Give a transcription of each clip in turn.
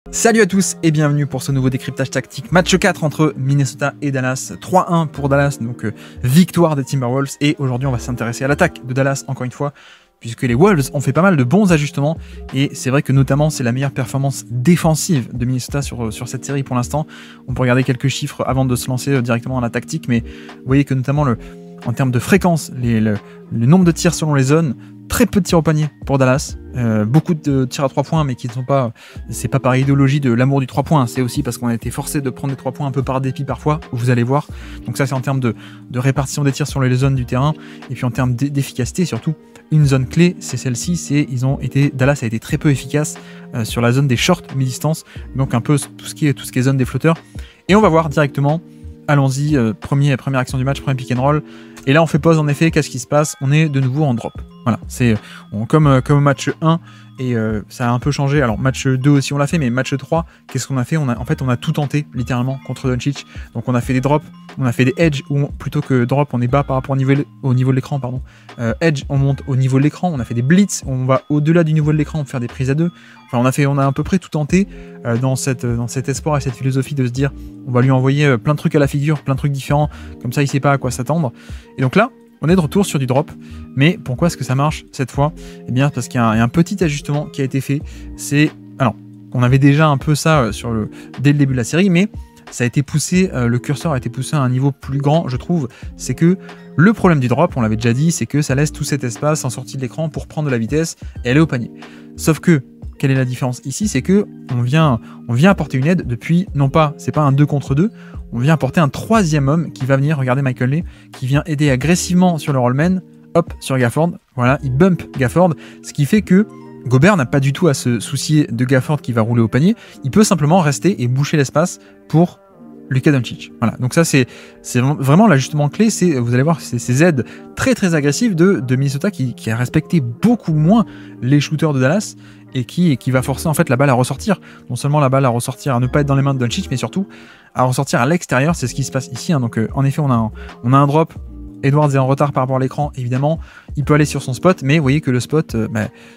Salut à tous et bienvenue pour ce nouveau décryptage tactique. Match 4 entre Minnesota et Dallas. 3-1 pour Dallas, donc victoire des Timberwolves. Et aujourd'hui, on va s'intéresser à l'attaque de Dallas, encore une fois, puisque les Wolves ont fait pas mal de bons ajustements. Et c'est vrai que notamment, c'est la meilleure performance défensive de Minnesota sur cette série pour l'instant. On peut regarder quelques chiffres avant de se lancer directement dans la tactique. Mais vous voyez que notamment, en termes de fréquence, le nombre de tirs selon les zones, très peu de tirs au panier pour Dallas, beaucoup de tirs à 3 points, mais qui ne sont pas, c'est pas par idéologie de l'amour du 3 points, c'est aussi parce qu'on a été forcé de prendre des 3 points un peu par dépit parfois, vous allez voir. Donc ça c'est en termes de répartition des tirs sur les zones du terrain, et puis en termes d'efficacité surtout. Une zone clé, c'est celle-ci, Dallas a été très peu efficace sur la zone des shorts mi-distance, donc un peu tout ce qui est zone des flotteurs. Et on va voir directement. Allons-y, première action du match, premier pick and roll. Et là, on fait pause en effet. Qu'est-ce qui se passe? On est de nouveau en drop. Voilà, c'est comme au match 1. Et ça a un peu changé. Alors, match 2 aussi, on l'a fait. Mais match 3, qu'est-ce qu'on a fait? On a tout tenté, littéralement, contre Doncic. Donc, on a fait des drops. On a fait des edge où, plutôt que drop, on est bas par rapport au niveau de l'écran. Pardon. Edge, on monte au niveau de l'écran. On a fait des blitz. On va au-delà du niveau de l'écran. On fait des prises à deux. Enfin, on a à peu près tout tenté dans cet espoir et cette philosophie de se dire on va lui envoyer plein de trucs à la figure, plein de trucs différents, comme ça il sait pas à quoi s'attendre. Et donc là, on est de retour sur du drop. Mais pourquoi est-ce que ça marche cette fois? Eh bien, parce qu'il y a un petit ajustement qui a été fait. Alors, on avait déjà un peu ça dès le début de la série, mais ça a été poussé, le curseur a été poussé à un niveau plus grand, je trouve. C'est que le problème du drop, on l'avait déjà dit, c'est que ça laisse tout cet espace en sortie de l'écran pour prendre de la vitesse et aller au panier. Sauf que, quelle est la différence ici? C'est que on vient apporter une aide depuis, non pas, c'est pas un 2 contre 2, on vient apporter un troisième homme qui va venir, regardez Michael Lee, qui vient aider agressivement sur le rollman, hop, sur Gafford, voilà, il bump Gafford, ce qui fait que Gobert n'a pas du tout à se soucier de Gafford qui va rouler au panier, il peut simplement rester et boucher l'espace pour Luka Doncic. Voilà, donc ça c'est vraiment l'ajustement clé, vous allez voir ces aides très très agressives de Minnesota qui a respecté beaucoup moins les shooters de Dallas et qui va forcer en fait la balle à ressortir. Non seulement la balle à ressortir, à ne pas être dans les mains de Doncic, mais surtout à ressortir à l'extérieur, c'est ce qui se passe ici. Donc en effet on a un drop, Edwards est en retard par rapport à l'écran, évidemment, il peut aller sur son spot, mais vous voyez que le spot,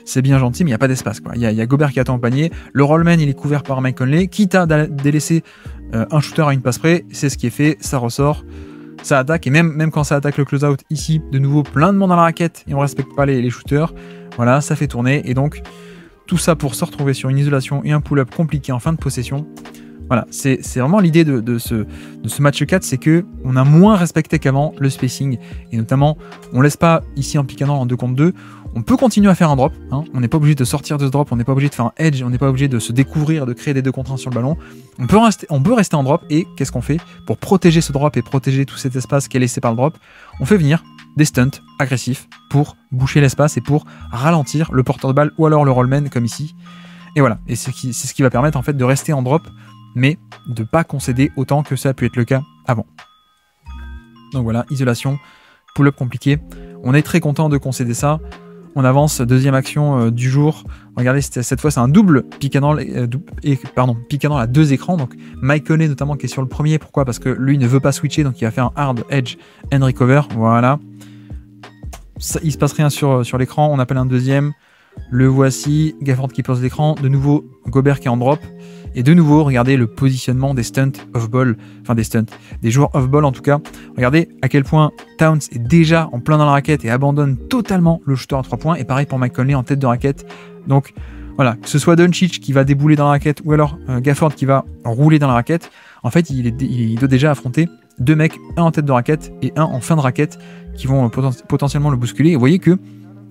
c'est bien gentil, mais il n'y a pas d'espace. Il y a Gobert qui attend au panier, le rollman il est couvert par Mike Conley, quitte à délaisser un shooter à une passe près, c'est ce qui est fait, ça ressort, ça attaque, et même quand ça attaque le close-out ici, de nouveau plein de monde dans la raquette, et on ne respecte pas les shooters, voilà, ça fait tourner, et donc tout ça pour se retrouver sur une isolation et un pull-up compliqué en fin de possession. Voilà, c'est vraiment l'idée de ce match 4, c'est que on a moins respecté qu'avant le spacing, et notamment on laisse pas ici en pick and roll en 2 contre 2, on peut continuer à faire un drop, hein, on n'est pas obligé de sortir de ce drop, on n'est pas obligé de faire un edge, on n'est pas obligé de se découvrir, de créer des 2 contre 1 sur le ballon, on peut rester en drop, et qu'est-ce qu'on fait pour protéger ce drop et protéger tout cet espace qui est laissé par le drop? On fait venir des stunts agressifs pour boucher l'espace et pour ralentir le porteur de balle ou alors le rollman comme ici, et voilà, et c'est ce qui va permettre en fait de rester en drop, mais de ne pas concéder autant que ça a pu être le cas avant. Donc voilà, isolation, pull-up compliqué. On est très content de concéder ça. On avance, deuxième action du jour. Regardez, cette fois c'est un double pick and roll, pick and roll à 2 écrans. Donc Mike Conley notamment qui est sur le premier. Pourquoi? Parce que lui ne veut pas switcher, donc il va faire un hard edge and recover. Voilà. Ça, il se passe rien sur l'écran. On appelle un deuxième. Le voici, Gafford qui pose l'écran. De nouveau, Gobert qui est en drop. Et de nouveau, regardez le positionnement des stunts off-ball, enfin des joueurs off-ball en tout cas. Regardez à quel point Towns est déjà en plein dans la raquette et abandonne totalement le shooter à 3 points. Et pareil pour Mike Conley en tête de raquette. Donc voilà, que ce soit Doncic qui va débouler dans la raquette ou alors Gafford qui va rouler dans la raquette, en fait il doit déjà affronter 2 mecs, un en tête de raquette et un en fin de raquette qui vont potentiellement le bousculer. Et vous voyez que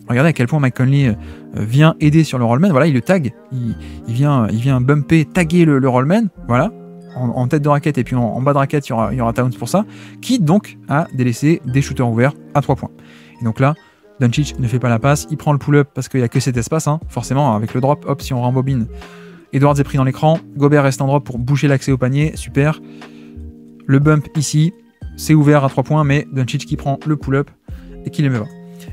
regardez à quel point Mike Conley vient aider sur le rollman. Voilà, il le tag. Il vient bumper, taguer le rollman. Voilà, en tête de raquette et puis en bas de raquette, il y aura Towns pour ça. Qui donc a délaissé des shooters ouverts à 3 points. Et donc là, Doncic ne fait pas la passe. Il prend le pull-up parce qu'il n'y a que cet espace. Hein. Forcément, avec le drop, hop, si on rembobine, Edwards est pris dans l'écran. Gobert reste en drop pour boucher l'accès au panier. Super. Le bump ici, c'est ouvert à 3 points, mais Doncic qui prend le pull-up et qui les met pas.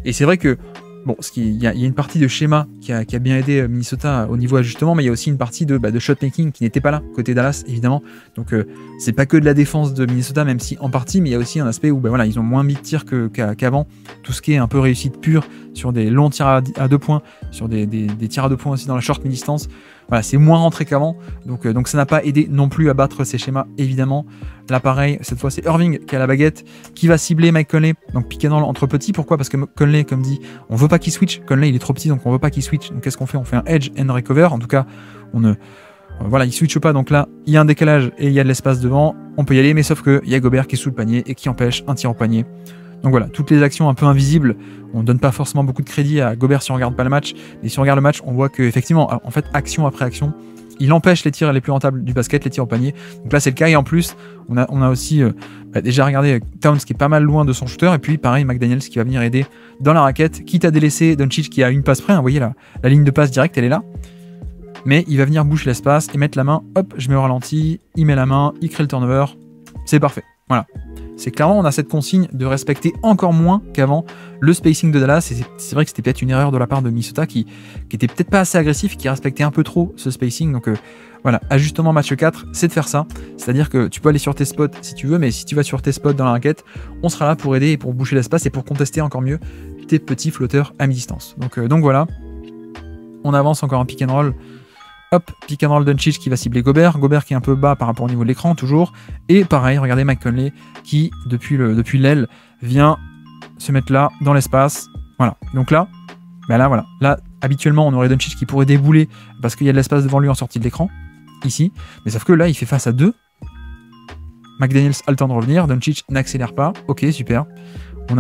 Et c'est vrai que bon, il y a une partie de schéma qui a bien aidé Minnesota au niveau ajustement, mais il y a aussi une partie de shot-making qui n'était pas là, côté Dallas, évidemment. Donc, c'est pas que de la défense de Minnesota, même si en partie, mais il y a aussi un aspect où voilà, ils ont moins mis de tirs qu'avant. Tout ce qui est un peu réussite pure sur des longs tirs à 2 points, sur des tirs à 2 points aussi dans la short mi-distance. voilà, c'est moins rentré qu'avant. Donc ça n'a pas aidé non plus à battre ces schémas, évidemment. Là, pareil, cette fois, c'est Irving qui a la baguette, qui va cibler Mike Conley. Donc pick and roll entre petits. Pourquoi? Parce que Conley, comme dit, on veut pas qu'il switch. Conley, il est trop petit, donc on veut pas qu'il switch. Donc qu'est-ce qu'on fait? On fait un edge and recover. En tout cas, on ne... Voilà, il switch pas, donc là, il y a un décalage et il y a de l'espace devant. On peut y aller, mais sauf qu'il y a Gobert qui est sous le panier et qui empêche un tir au panier. Donc voilà, toutes les actions un peu invisibles, on ne donne pas forcément beaucoup de crédit à Gobert si on regarde pas le match, mais si on regarde le match, on voit qu'effectivement, en fait, action après action, il empêche les tirs les plus rentables du basket, les tirs au panier. Donc là, c'est le cas, et en plus, on a aussi déjà regardé Towns qui est pas mal loin de son shooter, et puis pareil, McDaniels qui va venir aider dans la raquette, quitte à délaisser Doncic qui a une passe près, hein, vous voyez la ligne de passe directe, elle est là, mais il va venir boucher l'espace et mettre la main, hop, je mets au ralenti, il met la main, il crée le turnover, c'est parfait, voilà. C'est clairement, on a cette consigne de respecter encore moins qu'avant le spacing de Dallas. Et c'est vrai que c'était peut-être une erreur de la part de Minnesota qui était peut-être pas assez agressif, qui respectait un peu trop ce spacing. Donc voilà, ajustement match 4, c'est de faire ça. C'est-à-dire que tu peux aller sur tes spots si tu veux, mais si tu vas sur tes spots dans la raquette, on sera là pour aider et pour boucher l'espace et pour contester encore mieux tes petits flotteurs à mi-distance. Donc voilà, on avance encore en pick and roll. Hop, pick and roll Doncic qui va cibler Gobert. Gobert qui est un peu bas par rapport au niveau de l'écran, toujours. Et pareil, regardez Mike Conley qui, depuis l'aile, vient se mettre là, dans l'espace. Voilà. Donc là, ben là, voilà. Là, habituellement, on aurait Doncic qui pourrait débouler parce qu'il y a de l'espace devant lui en sortie de l'écran. Ici. Mais sauf que là, il fait face à 2. McDaniels a le temps de revenir. Doncic n'accélère pas. Ok, super. On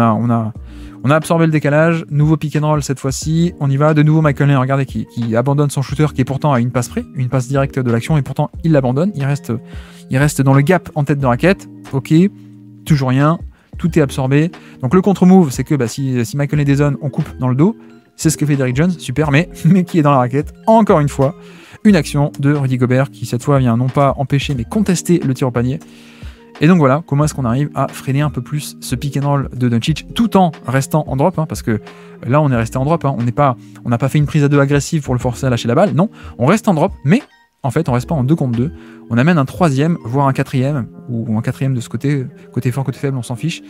a absorbé le décalage, nouveau pick and roll cette fois-ci, on y va, de nouveau Mike Conley, regardez, qui abandonne son shooter qui est pourtant à une passe près, une passe directe de l'action, et pourtant il l'abandonne, il reste dans le gap en tête de raquette, ok, toujours rien, tout est absorbé, donc le contre-move, c'est que si Mike Conley dézone, on coupe dans le dos, c'est ce que fait Derrick Jones, super, mais qui est dans la raquette, encore une fois, une action de Rudy Gobert, qui cette fois vient non pas empêcher, mais contester le tir au panier. Et donc voilà, comment est-ce qu'on arrive à freiner un peu plus ce pick and roll de Doncic tout en restant en drop, hein, parce que là on est resté en drop, hein, on n'a pas fait une prise à 2 agressive pour le forcer à lâcher la balle, non, on reste en drop, mais en fait on reste pas en 2 contre 2, on amène un 3e, voire un 4e, ou un 4e de ce côté fort, côté faible, on s'en fiche,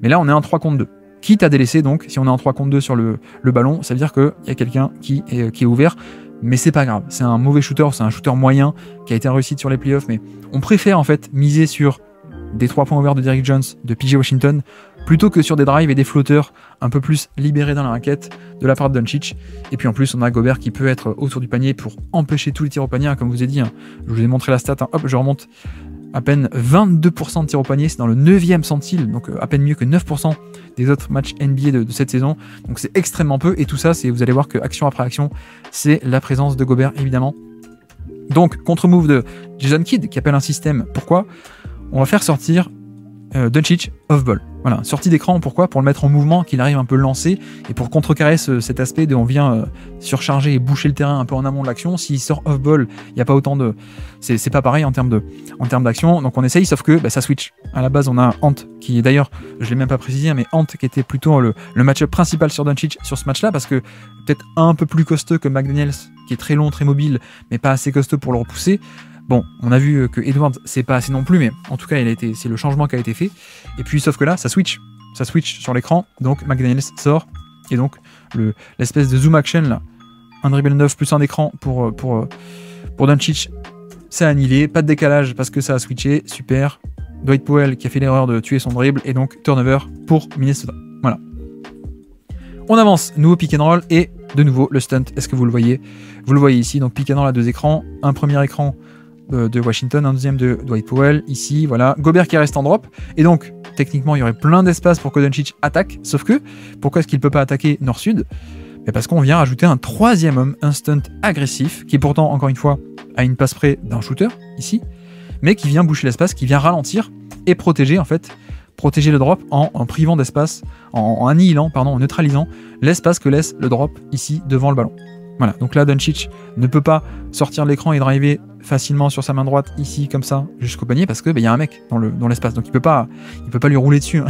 mais là on est en 3 contre 2. Quitte à délaisser, donc si on est en 3 contre 2 sur le ballon, ça veut dire qu'il y a quelqu'un qui est ouvert, mais c'est pas grave, c'est un mauvais shooter, c'est un shooter moyen qui a été réussi sur les playoffs, mais on préfère en fait miser sur des 3 points ouverts de Derrick Jones, de PJ Washington, plutôt que sur des drives et des flotteurs un peu plus libérés dans la raquette de la part de Doncic. Et puis en plus, on a Gobert qui peut être autour du panier pour empêcher tous les tirs au panier, hein, comme je vous ai dit. Hein. Je vous ai montré la stat, hein. Hop, je remonte à peine 22% de tirs au panier, c'est dans le 9e centile, donc à peine mieux que 9% des autres matchs NBA de cette saison. Donc c'est extrêmement peu, et tout ça, vous allez voir que action après action, c'est la présence de Gobert, évidemment. Donc, contre-move de Jason Kidd, qui appelle un système. Pourquoi ? On va faire sortir Doncic off-ball. Voilà, sortie d'écran, pourquoi ? Pour le mettre en mouvement, qu'il arrive un peu lancé, et pour contrecarrer cet aspect de on vient surcharger et boucher le terrain un peu en amont de l'action. S'il sort off-ball, il n'y a pas autant de... C'est pas pareil en termes d'action, donc on essaye, sauf que ça switch. À la base, on a Ant, qui est d'ailleurs, je ne l'ai même pas précisé, mais Ant qui était plutôt le match-up principal sur Doncic sur ce match-là, parce que peut-être un peu plus costaud que McDaniels, qui est très long, très mobile, mais pas assez costaud pour le repousser. Bon, on a vu que Edwards, c'est pas assez non plus, mais en tout cas, c'est le changement qui a été fait. Et puis, sauf que là, ça switch sur l'écran, donc McDaniels sort, et donc l'espèce de zoom action là, un dribble 9 plus un écran pour Doncic, c'est annihilé, pas de décalage parce que ça a switché, super. Dwight Powell qui a fait l'erreur de tuer son dribble, et donc turnover pour Minnesota. Voilà. On avance, nouveau pick and roll, et de nouveau le stunt, est-ce que vous le voyez ? Vous le voyez ici, donc pick and roll à 2 écrans, un premier écran de Washington, un deuxième de Dwight Powell, ici, voilà, Gobert qui reste en drop, et donc, techniquement, il y aurait plein d'espace pour que Doncic attaque, sauf que, pourquoi est-ce qu'il ne peut pas attaquer nord-sud ? Parce qu'on vient rajouter un 3e homme, un stunt agressif, qui pourtant, encore une fois, a une passe près d'un shooter, ici, mais qui vient boucher l'espace, qui vient ralentir, et protéger le drop en privant d'espace, en annihilant, en neutralisant l'espace que laisse le drop, ici, devant le ballon. Voilà, donc là Doncic ne peut pas sortir de l'écran et driver facilement sur sa main droite ici comme ça jusqu'au panier parce que y a un mec dans l'espace, donc il peut pas lui rouler dessus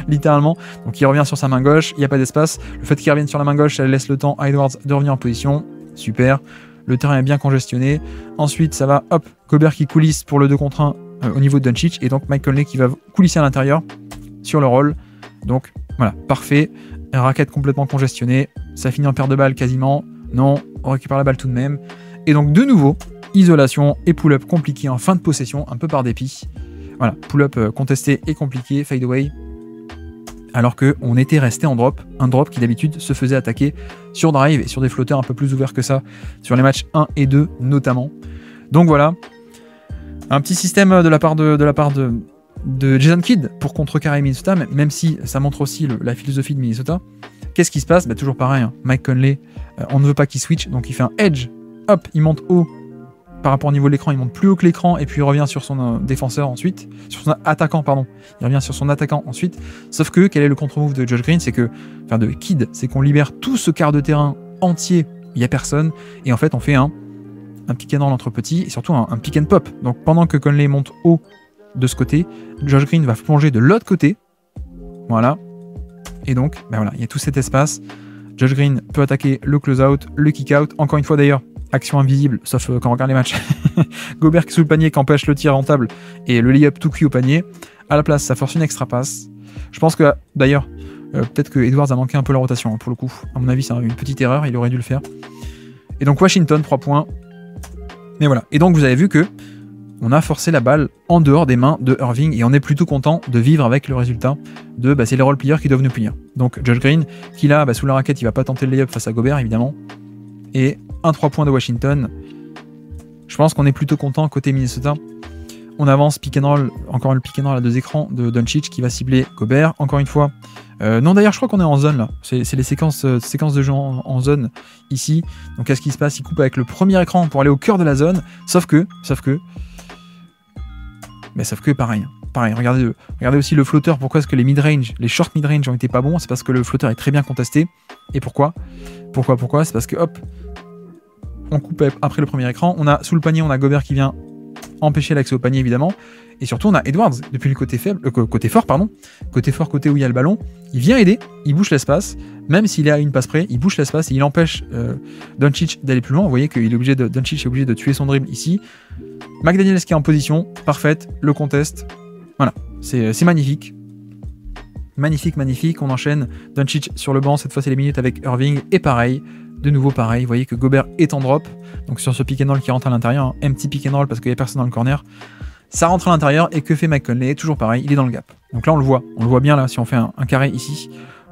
littéralement. Donc il revient sur sa main gauche, il n'y a pas d'espace. Le fait qu'il revienne sur la main gauche, ça laisse le temps à Edwards de revenir en position. Super, le terrain est bien congestionné. Ensuite ça va, hop, Gobert qui coulisse pour le 2 contre 1 au niveau de Doncic, et donc Mike Conley qui va coulisser à l'intérieur sur le roll. Donc voilà, parfait. Raquette complètement congestionnée, ça finit en paire de balles quasiment. Non, on récupère la balle tout de même. Et donc de nouveau, isolation et pull-up compliqué en fin de possession, un peu par dépit. Voilà, pull-up contesté et compliqué, fade away. Alors qu'on était resté en drop, un drop qui d'habitude se faisait attaquer sur drive et sur des flotteurs un peu plus ouverts que ça, sur les matchs 1 et 2 notamment. Donc voilà, un petit système de la part de Jason Kidd pour contrecarrer Minnesota, même si ça montre aussi la philosophie de Minnesota. Qu'est-ce qui se passe? Bah, toujours pareil, hein. Mike Conley, on ne veut pas qu'il switch, donc il fait un edge, hop, il monte haut par rapport au niveau de l'écran, il monte plus haut que l'écran et puis il revient sur son défenseur ensuite, sur son attaquant, pardon, il revient sur son attaquant ensuite, sauf que quel est le contre-move de Josh Green, de Kidd, c'est qu'on libère tout ce quart de terrain entier, il n'y a personne, et en fait on fait un pick and roll entre petits, et surtout un pick and pop, donc pendant que Conley monte haut de ce côté, Josh Green va plonger de l'autre côté, voilà, et donc, ben voilà, il y a tout cet espace, Josh Green peut attaquer le close-out, le kick-out, encore une fois d'ailleurs, action invisible, sauf quand on regarde les matchs. Gobert qui sous le panier, qui empêche le tir rentable et le lay-up tout cuit au panier. À la place, ça force une extra passe. Je pense que, d'ailleurs, peut-être que Edwards a manqué un peu la rotation, hein, pour le coup. À mon avis, c'est une petite erreur, il aurait dû le faire. Et donc Washington, 3 points. Mais voilà. Et donc vous avez vu que on a forcé la balle en dehors des mains de Irving et on est plutôt content de vivre avec le résultat de c'est les role players qui doivent nous punir. Donc Josh Green, qui là, sous la raquette, il va pas tenter le lay-up face à Gobert, évidemment. Et un 3 points de Washington. Je pense qu'on est plutôt content côté Minnesota. On avance, pick and roll, encore le pick and roll à 2 écrans de Doncic qui va cibler Gobert, encore une fois. Non, d'ailleurs, je crois qu'on est en zone là. C'est les séquences de jeu en zone ici. Donc, qu'est-ce qui se passe? Il coupe avec le premier écran pour aller au cœur de la zone. Sauf que, pareil. Regardez aussi le flotteur. Pourquoi est-ce que les mid-range, les short mid-range ont été pas bons? C'est parce que le flotteur est très bien contesté. Et pourquoi? C'est parce que, hop, on coupe après le premier écran. On a sous le panier, on a Gobert qui vient empêcher l'accès au panier, évidemment. Et surtout, on a Edwards, depuis le côté fort, côté où il y a le ballon. Il vient aider, il bouche l'espace. Même s'il est à une passe près, il bouche l'espace et il empêche Doncic d'aller plus loin. Vous voyez que Doncic est obligé de tuer son dribble ici. McDaniels qui est en position, parfaite, le conteste. Voilà, c'est magnifique. Magnifique. On enchaîne Doncic sur le banc. Cette fois, c'est les minutes avec Irving. Et pareil, de nouveau pareil. Vous voyez que Gobert est en drop. Donc sur ce pick and roll qui rentre à l'intérieur, empty pick and roll parce qu'il n'y a personne dans le corner. Ça rentre à l'intérieur et que fait Mike Conley? Toujours pareil, il est dans le gap. Donc là, on le voit bien là, si on fait un carré ici,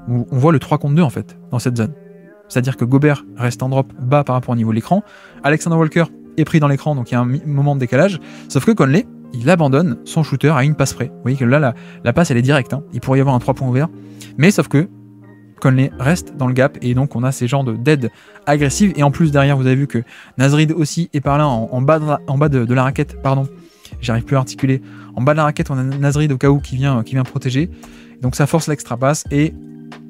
où on voit le 3 contre 2 en fait, dans cette zone. C'est-à-dire que Gobert reste en drop bas par rapport au niveau de l'écran. Alexander Walker est pris dans l'écran, donc il y a un moment de décalage. Sauf que Conley, il abandonne son shooter à une passe près. Vous voyez que là, la passe, elle est directe. Hein. Il pourrait y avoir un 3 points ouvert. Mais sauf que Conley reste dans le gap et donc on a ces genres de dead agressives. Et en plus, derrière, vous avez vu que Naz Reid aussi est par là, en bas de la raquette, pardon. J'arrive plus à articuler. En bas de la raquette, on a Naz Reid au cas où qui vient protéger. Donc ça force l'extra passe et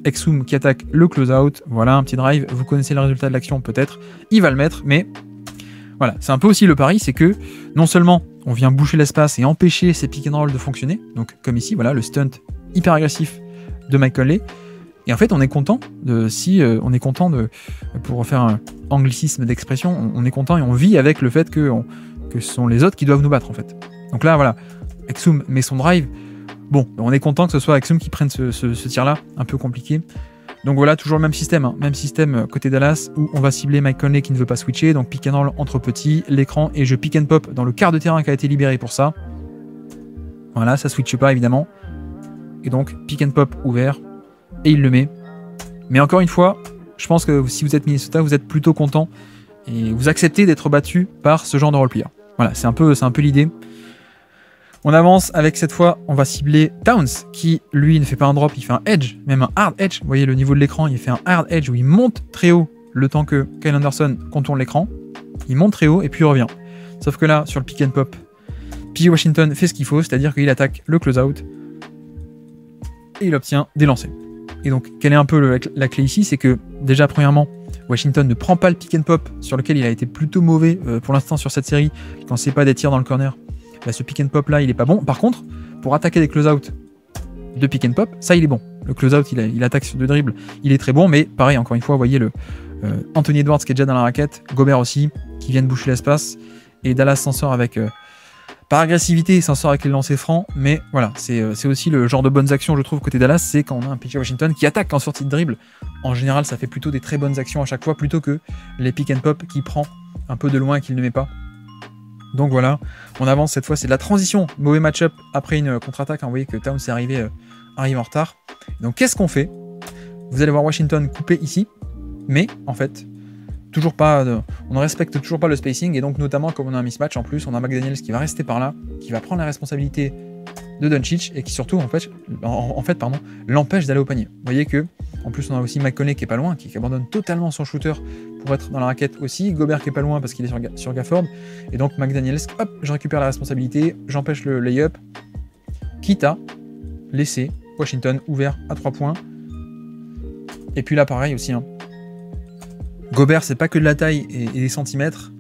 Exum qui attaque le close-out. Voilà, un petit drive. Vous connaissez le résultat de l'action peut-être. Il va le mettre, mais voilà. C'est un peu aussi le pari, c'est que non seulement on vient boucher l'espace et empêcher ces pick and roll de fonctionner, donc comme ici, voilà, le stunt hyper agressif de Mike Conley. Et en fait, on est content pour refaire un anglicisme d'expression, on est content et on vit avec le fait que ce sont les autres qui doivent nous battre en fait. Donc là, voilà, Exum met son drive. Bon, on est content que ce soit Exum qui prenne ce tir-là, un peu compliqué. Donc voilà, toujours le même système, hein. Même système côté Dallas, où on va cibler Mike Conley qui ne veut pas switcher, donc pick and roll entre petits, l'écran, et je pick and pop dans le quart de terrain qui a été libéré pour ça. Voilà, ça switche pas évidemment. Et donc, pick and pop ouvert, et il le met. Mais encore une fois, je pense que si vous êtes Minnesota, vous êtes plutôt content, et vous acceptez d'être battu par ce genre de roleplayer. Voilà, c'est un peu l'idée. On avance avec cette fois, on va cibler Towns, qui lui ne fait pas un drop, il fait un edge, même un hard edge. Vous voyez le niveau de l'écran, il fait un hard edge où il monte très haut le temps que Kyle Anderson contourne l'écran. Il monte très haut et puis il revient. Sauf que là, sur le pick and pop, PJ Washington fait ce qu'il faut, c'est-à-dire qu'il attaque le close-out et il obtient des lancers. Et donc, quelle est un peu la clé ici? C'est que déjà, premièrement, Washington ne prend pas le pick and pop sur lequel il a été plutôt mauvais pour l'instant sur cette série, quand c'est pas des tirs dans le corner. Là, ce pick and pop là, il est pas bon. Par contre, pour attaquer des close-out de pick and pop, ça il est bon. Le close-out, il attaque sur 2 dribbles, il est très bon, mais pareil, encore une fois, vous voyez le Anthony Edwards qui est déjà dans la raquette, Gobert aussi, qui vient de boucher l'espace, et Dallas s'en sort avec, par agressivité, il s'en sort avec les lancers francs, mais voilà, c'est aussi le genre de bonnes actions, je trouve, côté Dallas, c'est quand on a un PJ Washington qui attaque en sortie de dribble. En général, ça fait plutôt des très bonnes actions à chaque fois, plutôt que les pick and pop qui prend un peu de loin qu'il ne met pas. Donc voilà, on avance cette fois, c'est de la transition, mauvais match-up après une contre-attaque, hein, vous voyez que Towns est arrivé en retard. Donc qu'est-ce qu'on fait? Vous allez voir Washington couper ici, mais en fait, toujours pas, on ne respecte toujours pas le spacing, et donc notamment comme on a un mismatch en plus, on a McDaniels qui va rester par là, qui va prendre la responsabilité de Doncic, et qui surtout en fait l'empêche d'aller au panier. Vous voyez que, en plus on a aussi McConney qui est pas loin, qui abandonne totalement son shooter pour être dans la raquette aussi, Gobert qui est pas loin parce qu'il est sur Gafford, et donc McDaniels, hop, je récupère la responsabilité, j'empêche le lay-up, quitte à laisser Washington ouvert à 3 points. Et puis là pareil aussi, hein. Gobert c'est pas que de la taille et des centimètres,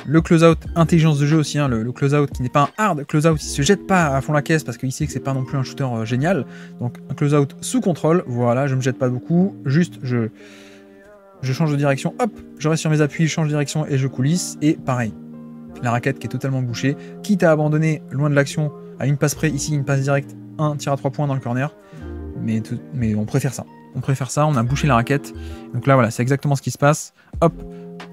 le close-out, intelligence de jeu aussi, hein, le close-out qui n'est pas un hard close-out, il se jette pas à fond la caisse parce qu'il sait que c'est pas non plus un shooter génial, donc un close-out sous contrôle, voilà, je me jette pas beaucoup, juste je change de direction, hop, je reste sur mes appuis, je change de direction et je coulisse, et pareil, la raquette qui est totalement bouchée, quitte à abandonner loin de l'action, à une passe près, ici une passe directe, un tir à 3 points dans le corner, mais on préfère ça. On a bouché la raquette, donc là voilà, c'est exactement ce qui se passe, hop,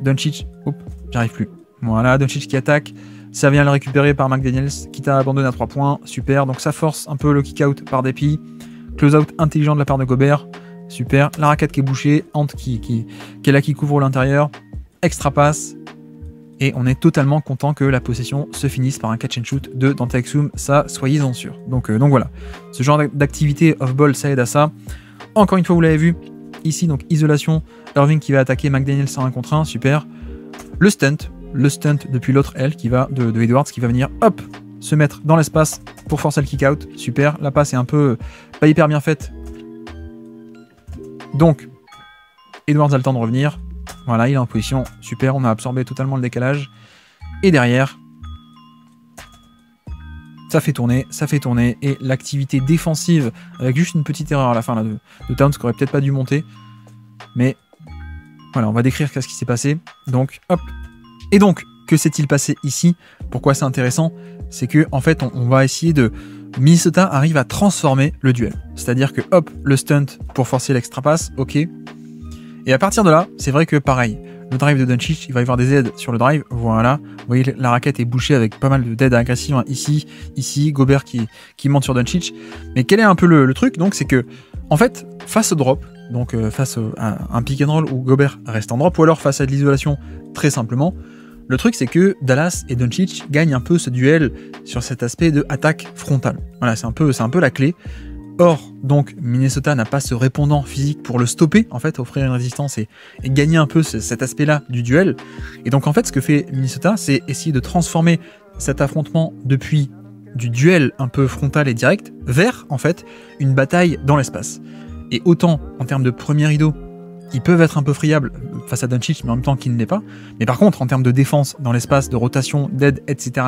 Doncic, hop, j'arrive plus. Voilà, Doncic qui attaque, ça vient le récupérer par McDaniels, quitte à abandonner à 3 points, super, donc ça force un peu le kick-out par dépit, close-out intelligent de la part de Gobert, super, la raquette qui est bouchée, Ant qui est là qui couvre l'intérieur, extra passe, et on est totalement content que la possession se finisse par un catch and shoot de Dante Exum, ça soyez-en sûrs. Donc voilà, ce genre d'activité off-ball ça aide à ça. Encore une fois vous l'avez vu, ici donc isolation, Irving qui va attaquer McDaniels en 1 contre 1, super, le stunt depuis l'autre aile qui va de Edwards qui va venir hop se mettre dans l'espace pour forcer le kick out, super, la passe est un peu pas hyper bien faite, donc Edwards a le temps de revenir, voilà il est en position, super, on a absorbé totalement le décalage, et derrière ça fait tourner, et l'activité défensive avec juste une petite erreur à la fin là, de Towns qui aurait peut-être pas dû monter, mais voilà, on va décrire ce qui s'est passé, donc hop. Et donc, que s'est-il passé ici? Pourquoi c'est intéressant? C'est que en fait, on va essayer de... Minnesota arrive à transformer le duel. C'est-à-dire que, hop, le stunt pour forcer l'extra passe, ok. Et à partir de là, c'est vrai que pareil, le drive de Doncic, il va y avoir des aides sur le drive, voilà. Vous voyez, la raquette est bouchée avec pas mal d'aides agressives, hein. Ici, Gobert qui monte sur Doncic. Mais quel est un peu le truc? Donc, c'est que, en fait, face au drop, donc face à un pick and roll où Gobert reste en drop, ou alors face à de l'isolation, très simplement, le truc c'est que Dallas et Doncic gagnent un peu ce duel sur cet aspect de attaque frontale. Voilà, c'est un peu la clé. Or, donc, Minnesota n'a pas ce répondant physique pour le stopper, en fait, offrir une résistance et gagner un peu cet aspect-là du duel. Et donc, en fait, ce que fait Minnesota, c'est essayer de transformer cet affrontement depuis du duel un peu frontal et direct vers, en fait, une bataille dans l'espace. Et autant, en termes de premier rideau, ils peuvent être un peu friables face à Doncic, mais en même temps qu'ils ne l'est pas. Mais par contre, en termes de défense dans l'espace, de rotation, d'aide, etc.,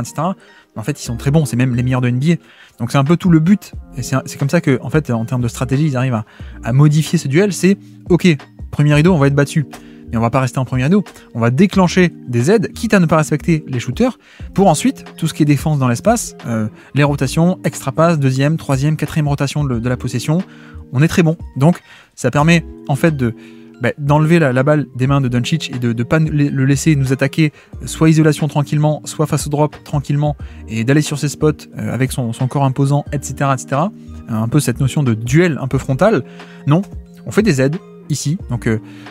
en fait, ils sont très bons. C'est même les meilleurs de NBA. Donc c'est un peu tout le but. Et c'est comme ça que, en fait, en termes de stratégie, ils arrivent à modifier ce duel. C'est, ok, premier rideau, on va être battu. Mais on va pas rester en premier rideau. On va déclencher des aides, quitte à ne pas respecter les shooters, pour ensuite, tout ce qui est défense dans l'espace, les rotations, extra passe, deuxième, troisième, quatrième rotation de la possession, on est très bon. Donc ça permet, en fait, d'enlever la balle des mains de Doncic et de ne pas le laisser nous attaquer, soit isolation tranquillement, soit face au drop tranquillement, et d'aller sur ses spots avec son corps imposant, etc., etc. Un peu cette notion de duel un peu frontal. Non, on fait des aides ici, donc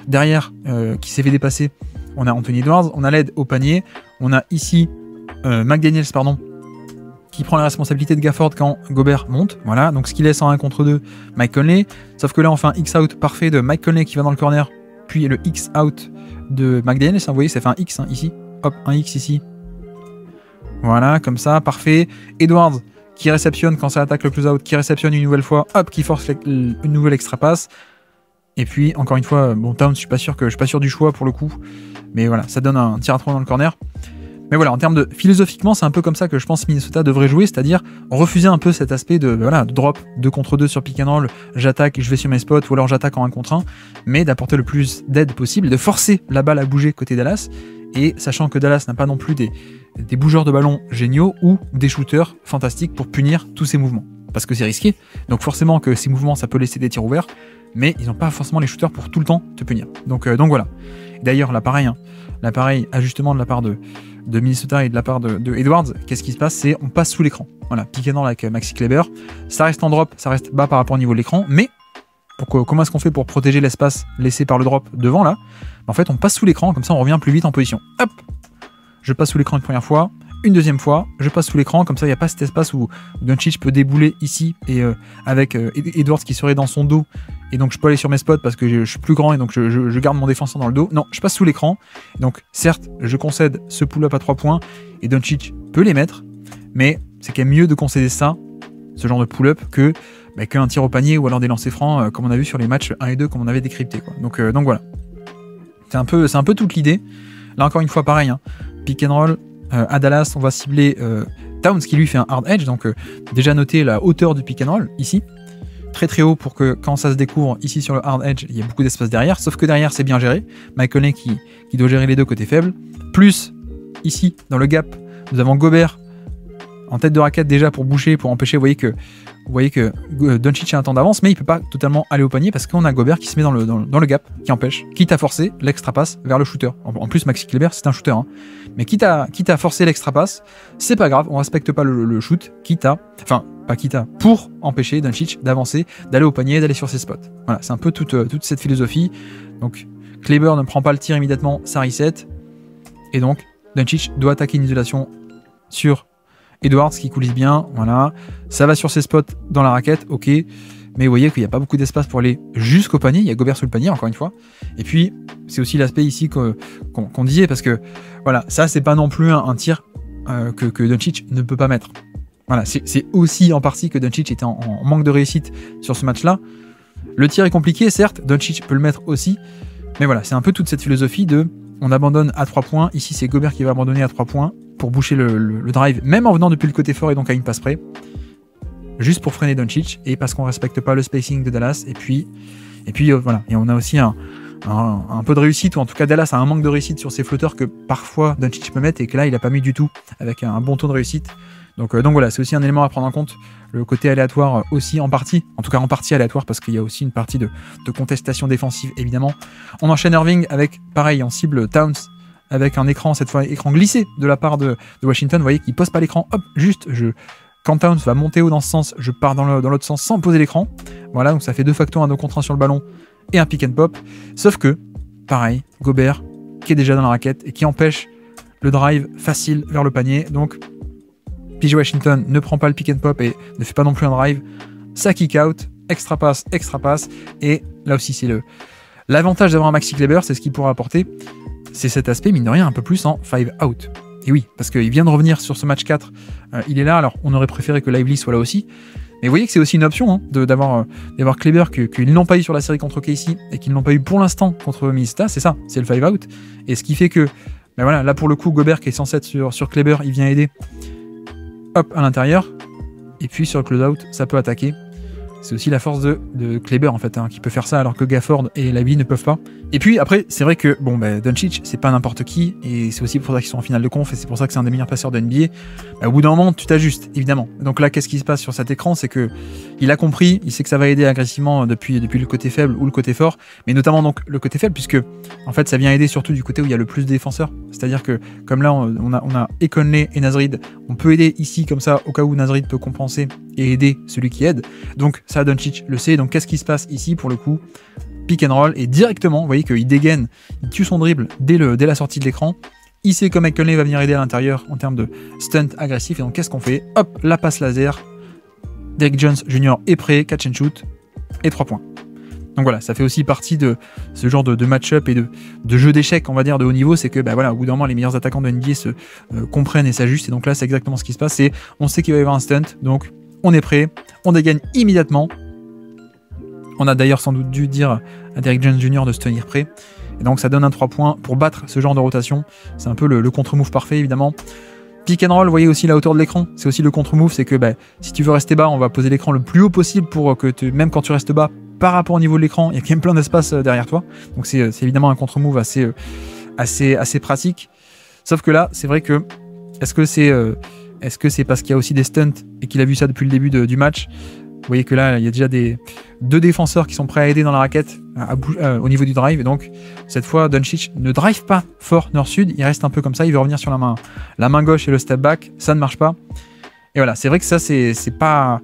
derrière qui s'est fait dépasser, on a Anthony Edwards, on a l'aide au panier, on a ici McDaniels, qui prend la responsabilité de Gafford quand Gobert monte, voilà, donc ce qui laisse en 1 contre 2 Mike Conley, sauf que là on fait un X-out parfait de Mike Conley qui va dans le corner, puis le X-out de McDaniels, vous voyez, ça fait un X ici, hop, un X ici, voilà, comme ça, parfait, Edwards qui réceptionne quand ça attaque le close-out, qui réceptionne une nouvelle fois, hop, qui force une nouvelle extra passe, et puis encore une fois, bon, Towns, je suis pas sûr du choix pour le coup, mais voilà, ça donne un tir à 3 dans le corner. Mais voilà, en termes de philosophiquement, c'est un peu comme ça que je pense Minnesota devrait jouer, c'est-à-dire refuser un peu cet aspect de drop 2 contre 2 sur pick and roll, j'attaque, je vais sur mes spots, ou alors j'attaque en 1 contre 1, mais d'apporter le plus d'aide possible, de forcer la balle à bouger côté Dallas, et sachant que Dallas n'a pas non plus des bougeurs de ballon géniaux ou des shooters fantastiques pour punir tous ces mouvements. Parce que c'est risqué, donc forcément que ces mouvements, ça peut laisser des tirs ouverts, mais ils n'ont pas forcément les shooters pour tout le temps te punir. Donc voilà. D'ailleurs, là pareil, ajustement de la part de Minnesota et de la part de Edwards, qu'est-ce qui se passe? C'est on passe sous l'écran. Voilà, pick and roll avec Maxi Kleber, ça reste en drop, ça reste bas par rapport au niveau de l'écran, mais comment est-ce qu'on fait pour protéger l'espace laissé par le drop devant là? En fait, on passe sous l'écran, comme ça on revient plus vite en position. Hop, je passe sous l'écran une première fois, une deuxième fois, je passe sous l'écran, comme ça il n'y a pas cet espace où Doncic peut débouler ici et avec Edwards qui serait dans son dos, et donc je peux aller sur mes spots parce que je suis plus grand et donc je garde mon défenseur dans le dos. Non, je passe sous l'écran, donc certes je concède ce pull-up à 3 points et Doncic peut les mettre, mais c'est quand même mieux de concéder ça, ce genre de pull-up, qu'un tir au panier ou alors des lancers francs comme on a vu sur les matchs 1 et 2 comme on avait décrypté, quoi. Donc voilà, c'est un peu toute l'idée. Là encore une fois pareil, pick and roll à Dallas, on va cibler Towns qui lui fait un hard edge, donc déjà noter la hauteur du pick and roll ici, très très haut pour que quand ça se découvre ici sur le hard edge, il y a beaucoup d'espace derrière, sauf que derrière c'est bien géré, Mike Conley qui doit gérer les deux côtés faibles, plus ici dans le gap, nous avons Gobert en tête de raquette déjà pour boucher, pour empêcher. Vous voyez que Doncic a un temps d'avance, mais il peut pas totalement aller au panier parce qu'on a Gobert qui se met dans le gap, qui empêche, quitte à forcer l'extra passe vers le shooter. En plus, Maxi Kleber c'est un shooter, mais quitte à forcer l'extra passe, c'est pas grave, on respecte pas le shoot, pour empêcher Doncic d'avancer, d'aller au panier, d'aller sur ses spots. Voilà, c'est un peu toute cette philosophie. Donc Kleber ne prend pas le tir immédiatement, ça reset, et donc Doncic doit attaquer une isolation sur Edwards qui coulisse bien, voilà, ça va sur ses spots dans la raquette, ok, mais vous voyez qu'il n'y a pas beaucoup d'espace pour aller jusqu'au panier, il y a Gobert sous le panier encore une fois, et puis c'est aussi l'aspect ici qu'on disait, parce que voilà, ça c'est pas non plus un tir que Doncic ne peut pas mettre. Voilà, c'est aussi en partie que Doncic était en manque de réussite sur ce match-là. Le tir est compliqué, certes, Doncic peut le mettre aussi, mais voilà, c'est un peu toute cette philosophie de on abandonne à 3 points, ici c'est Gobert qui va abandonner à 3 points, pour boucher le drive, même en venant depuis le côté fort et donc à une passe près, juste pour freiner Doncic et parce qu'on respecte pas le spacing de Dallas. Et puis voilà, et on a aussi un peu de réussite, ou en tout cas Dallas a un manque de réussite sur ses flotteurs que parfois Doncic peut mettre et que là il a pas mis du tout, avec un bon taux de réussite. Donc voilà, c'est aussi un élément à prendre en compte, le côté aléatoire aussi en partie aléatoire, parce qu'il y a aussi une partie de contestation défensive évidemment. On enchaîne Irving avec pareil, en cible Towns, avec un écran, cette fois écran glissé de la part de Washington. Vous voyez qu'il pose pas l'écran, hop, juste quand Towns va monter haut dans ce sens, je pars dans l'autre sens sans poser l'écran. Voilà, donc ça fait de facto un 2 contre 1 sur le ballon et un pick and pop. Sauf que, pareil, Gobert qui est déjà dans la raquette et qui empêche le drive facile vers le panier. Donc PJ Washington ne prend pas le pick and pop et ne fait pas non plus un drive. Ça kick out, extra passe. Et là aussi c'est l'avantage d'avoir un Maxi Kleber, c'est ce qu'il pourra apporter. C'est cet aspect, mine de rien, un peu plus en 5 out. Et oui, parce qu'il vient de revenir sur ce match 4, il est là, alors on aurait préféré que Lively soit là aussi, mais vous voyez que c'est aussi une option d'avoir Kleber qu'ils n'ont pas eu sur la série contre KC, et qu'ils n'ont pas eu pour l'instant contre Minnesota, c'est ça, c'est le 5 out, et ce qui fait que, ben voilà, là pour le coup, Gobert qui est censé être sur Kleber, il vient aider, hop, à l'intérieur, et puis sur le close-out, ça peut attaquer. C'est aussi la force de Kleber en fait, qui peut faire ça alors que Gafford et Lively ne peuvent pas. Et puis après, c'est vrai que Doncic, c'est pas n'importe qui, et c'est aussi pour ça qu'ils sont en finale de conf, et c'est pour ça que c'est un des meilleurs passeurs de NBA. Au bout d'un moment, tu t'ajustes, évidemment. Donc là, qu'est-ce qui se passe sur cet écran? C'est que il a compris, il sait que ça va aider agressivement depuis le côté faible ou le côté fort, mais notamment donc le côté faible, puisque en fait ça vient aider surtout du côté où il y a le plus de défenseurs. C'est-à-dire que comme là, on a Conley et Naz Reid, on peut aider ici comme ça au cas où Naz Reid peut compenser et aider celui qui aide. Donc ça, Doncic le sait. Donc qu'est-ce qui se passe ici pour le coup? Pick and roll, et directement, vous voyez qu'il dégaine, il tue son dribble dès la sortie de l'écran. Il sait que Mike Conley va venir aider à l'intérieur en termes de stunt agressif, et donc qu'est-ce qu'on fait? Hop, la passe laser. Derrick Jones Jr. est prêt, catch and shoot, et 3 points. Donc voilà, ça fait aussi partie de ce genre de match-up et de jeu d'échecs, on va dire, de haut niveau. C'est que voilà, au bout d'un moment, les meilleurs attaquants de NBA se comprennent et s'ajustent, et donc là, c'est exactement ce qui se passe. C'est, on sait qu'il va y avoir un stunt, donc on est prêt, on dégaine immédiatement. On a d'ailleurs sans doute dû dire à Derrick Jones Jr. de se tenir prêt. Et donc ça donne un 3 points pour battre ce genre de rotation. C'est un peu le contre-move parfait, évidemment. Pick and roll, vous voyez aussi la hauteur de l'écran. C'est aussi le contre-move, c'est que si tu veux rester bas, on va poser l'écran le plus haut possible pour que même quand tu restes bas, par rapport au niveau de l'écran, il y a quand même plein d'espace derrière toi. Donc c'est évidemment un contre-move assez pratique. Sauf que là, c'est vrai que est-ce que c'est parce qu'il y a aussi des stunts et qu'il a vu ça depuis le début du match? Vous voyez que là, il y a déjà deux défenseurs qui sont prêts à aider dans la raquette au niveau du drive. Et donc, cette fois, Doncic ne drive pas fort nord-sud. Il reste un peu comme ça. Il veut revenir sur la main gauche et le step back. Ça ne marche pas. Et voilà, c'est vrai que ça, c'est pas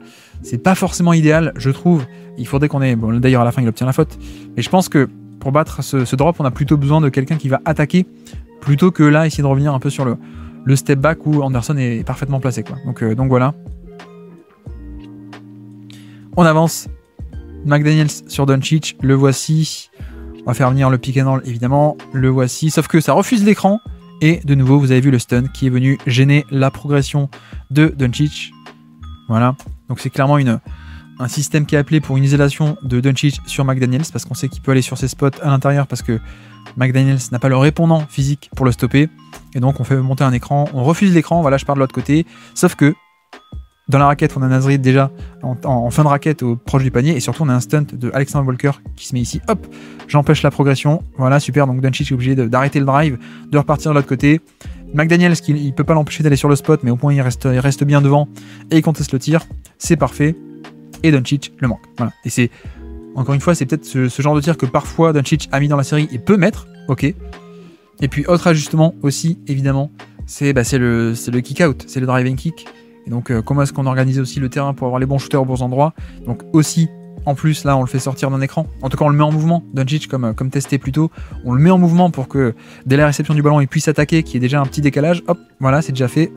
forcément idéal, je trouve. Il faudrait qu'on ait... Bon, d'ailleurs, à la fin, il obtient la faute. Mais je pense que pour battre ce drop, on a plutôt besoin de quelqu'un qui va attaquer plutôt que là, essayer de revenir un peu sur le step back où Anderson est parfaitement placé, quoi. Donc voilà. On avance. McDaniels sur Doncic, le voici. On va faire venir le pick and roll, évidemment. Le voici, sauf que ça refuse l'écran. Et de nouveau, vous avez vu le stun qui est venu gêner la progression de Doncic. Voilà. Donc c'est clairement un système qui est appelé pour une isolation de Doncic sur McDaniels, parce qu'on sait qu'il peut aller sur ses spots à l'intérieur, parce que McDaniels n'a pas le répondant physique pour le stopper. Et donc on fait monter un écran, on refuse l'écran, voilà, je pars de l'autre côté. Sauf que dans la raquette, on a Naz Reid déjà en fin de raquette proche du panier, et surtout on a un stunt de Alexander Walker qui se met ici. Hop, j'empêche la progression. Voilà, super. Donc Doncic est obligé d'arrêter le drive, de repartir de l'autre côté. McDaniels, il peut pas l'empêcher d'aller sur le spot, mais au moins il reste bien devant et il conteste le tir. C'est parfait. Et Doncic le manque. Voilà. Et c'est, encore une fois, c'est peut-être ce genre de tir que parfois Doncic a mis dans la série et peut mettre. Ok. Et puis autre ajustement aussi, évidemment, c'est le kick-out, c'est le driving kick. Et donc comment est-ce qu'on organise aussi le terrain pour avoir les bons shooters aux bons endroits. Donc aussi, en plus, là on le fait sortir d'un écran. En tout cas on le met en mouvement, Doncic comme testé plus tôt. On le met en mouvement pour que dès la réception du ballon il puisse attaquer, qu'il y ait déjà un petit décalage. Hop, voilà, c'est déjà fait.